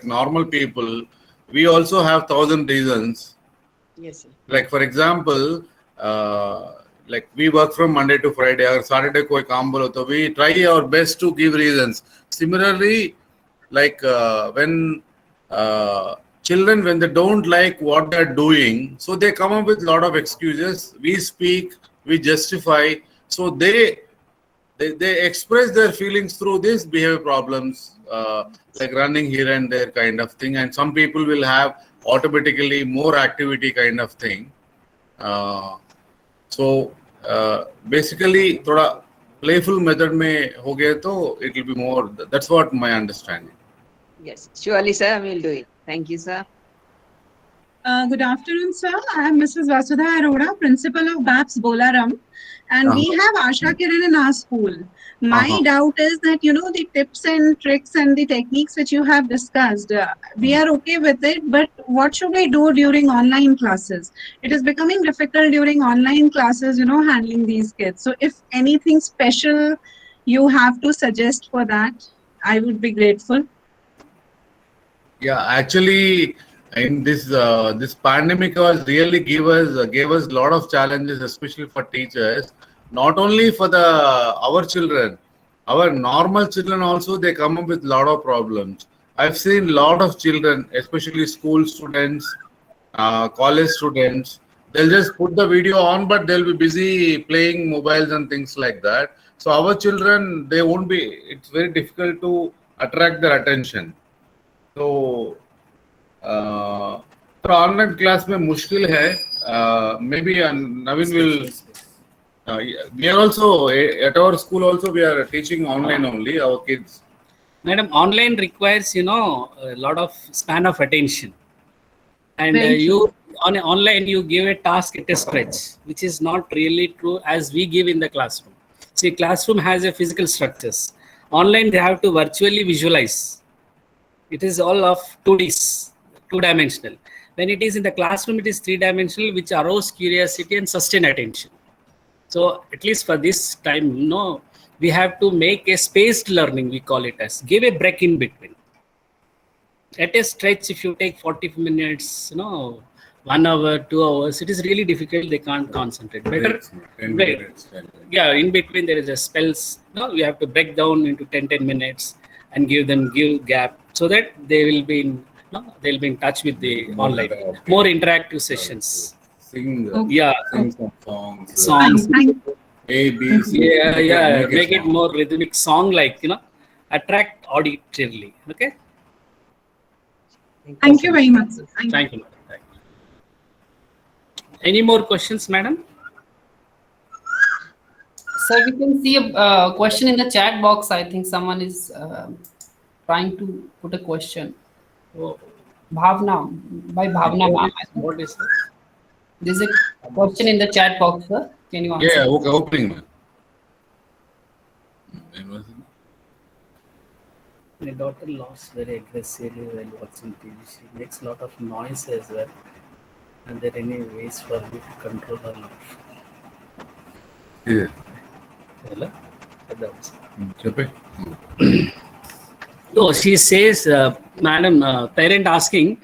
normal people, we also have 1,000 reasons. Yes, sir. Like for example, like we work from Monday to Friday, or Saturday koi kaam bolo to we try our best to give reasons. Similarly, like when children, when they don't like what they're doing, so they come up with a lot of excuses. We speak, we justify. So they express their feelings through these behavior problems, like running here and there kind of thing. And some people will have automatically more activity kind of thing. So basically, thoda playful method mein ho gaya to it will be more. That's what my understanding. Yes, surely, sir, we'll do it. Thank you, sir. Good afternoon, sir. I am Mrs. Vasudha Arora, principal of BAPS Bolaram, and we have Asha Kiran in our school. My doubt is that, you know, the tips and tricks and the techniques which you have discussed, we are okay with it, but what should we do during online classes? It is becoming difficult during online classes, you know, handling these kids. So if anything special you have to suggest for that, I would be grateful. Yeah, actually, in this this pandemic was really gave us a lot of challenges, especially for teachers. Not only for our children, our normal children also, they come up with a lot of problems. I've seen a lot of children, especially school students, college students. They'll just put the video on, but they'll be busy playing mobiles and things like that. So our children, they won't be. It's very difficult to attract their attention. So online class में मुश्किल है. Maybe Naveen will. We are also at our school. Also, we are teaching online only our kids. Madam, online requires, you know, a lot of span of attention, and you on online you give a task at a stretch, which is not really true as we give in the classroom. See, classroom has a physical structures. Online they have to virtually visualize. It is all of 2Ds, two-dimensional. When it is in the classroom, it is three-dimensional, which arouse curiosity and sustain attention. So at least for this time, you know, we have to make a spaced learning, we call it as. Give a break in between. At a stretch, if you take 40 minutes, you know, 1 hour, 2 hours, it is really difficult. They can't concentrate. Better, yeah, in between there is a spells. No, we have to break down into 10 minutes and give gap so that they will be in, they'll be in touch with the online. More interactive sessions. Sing some songs. A, B, C. Yeah. Make it more rhythmic song, like, you know, attract auditorily. Okay. Thank you very much. Thank you, madam. Any more questions, madam? So we can see a question in the chat box. I think someone is trying to put a question. Oh. Bhavna, by Bhavna ma'am. What is that? There's a question in the chat box, sir. Can you answer? Yeah, okay, opening. My daughter laughs very aggressively while watching TV. She makes a lot of noise as well. Are there any ways for me to control her laugh? Yeah. Hello? Chepe. Oh, she says, madam, parent asking,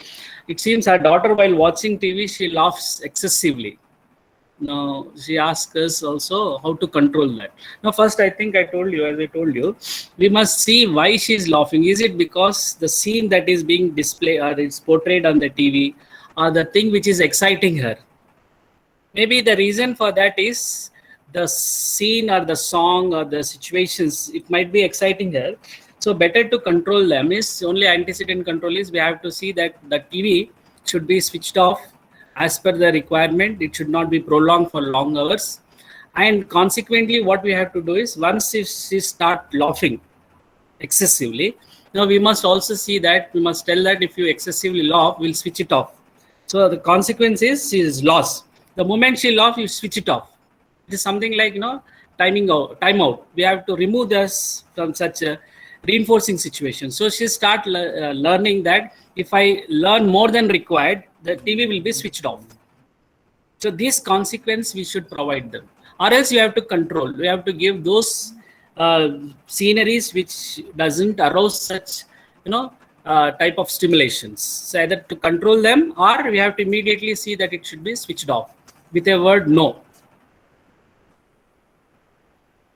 it seems her daughter while watching TV, she laughs excessively. Now, she asks us also how to control that. Now, first, I think I told you, as I told you, we must see why she's laughing. Is it because the scene that is being displayed or is portrayed on the TV or the thing which is exciting her? Maybe the reason for that is the scene or the song or the situations, it might be exciting her. So better to control them is only antecedent control is we have to see that the TV should be switched off as per the requirement. It should not be prolonged for long hours. And consequently, what we have to do is once she start laughing excessively, now we must also see that we must tell that if you excessively laugh, we'll switch it off. So the consequence is she is lost. The moment she laughs, you switch it off. It is something like, time out. We have to remove this from such a reinforcing situation. So she start learning that if I learn more than required, the TV will be switched off. So this consequence we should provide them. Or else you have to control. We have to give those sceneries which doesn't arouse such, type of stimulations. So either to control them or we have to immediately see that it should be switched off with a word no.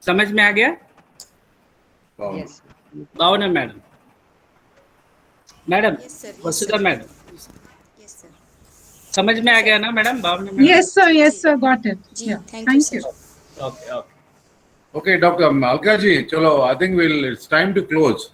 समझ में आ गया? Yes. Bhavna madam. Madam, Yes, sir. Yes, Vasudha sir. Madam. Yes, sir. समझ में आ गया ना madam? Bhavna madam. Yes, sir. Yes, sir. Got it. Ji, Yeah. thank you, sir. Okay. Okay, Dr. Malka ji, chalo, I think it's time to close.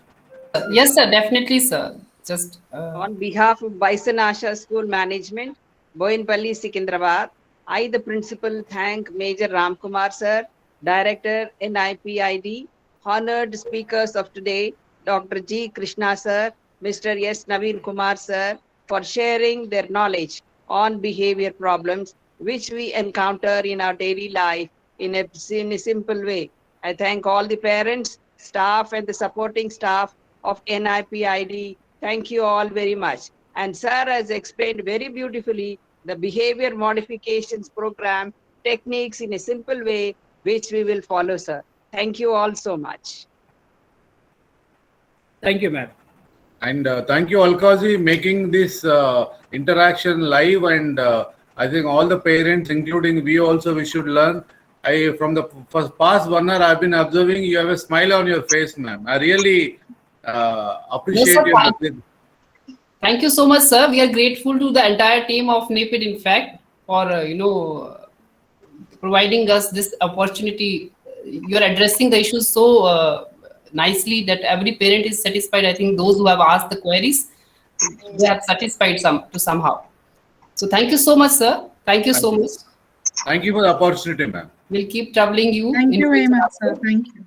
Yes, sir, definitely, sir. Just On behalf of Bison Asha School Management, Boinpalli, Secunderabad, I, the principal, thank Major Ramkumar sir, Director, NIPID, honored speakers of today, Dr. G. Krishna sir, Mr. S. Naveen Kumar sir, for sharing their knowledge on behavior problems which we encounter in our daily life in a simple way. I thank all the parents, staff, and the supporting staff of NIPID. Thank you all very much. And sir has explained very beautifully the behavior modifications program techniques in a simple way, which we will follow, sir. Thank you all so much. Thank you, madam. And thank you, Alkazi, making this interaction live. And I think all the parents, including we also, we should learn. From the past 1 hour, I've been observing you have a smile on your face, ma'am. I really appreciate Yes, sir, your. thank you so much, sir. We are grateful to the entire team of NAPID, in fact, for providing us this opportunity. You are addressing the issues so nicely that every parent is satisfied. I think those who have asked the queries, they have satisfied somehow. So thank you so much, sir. Thank you so much. Thank you for the opportunity, ma'am. We'll keep troubling you. Thank you very much, sir. Thank you.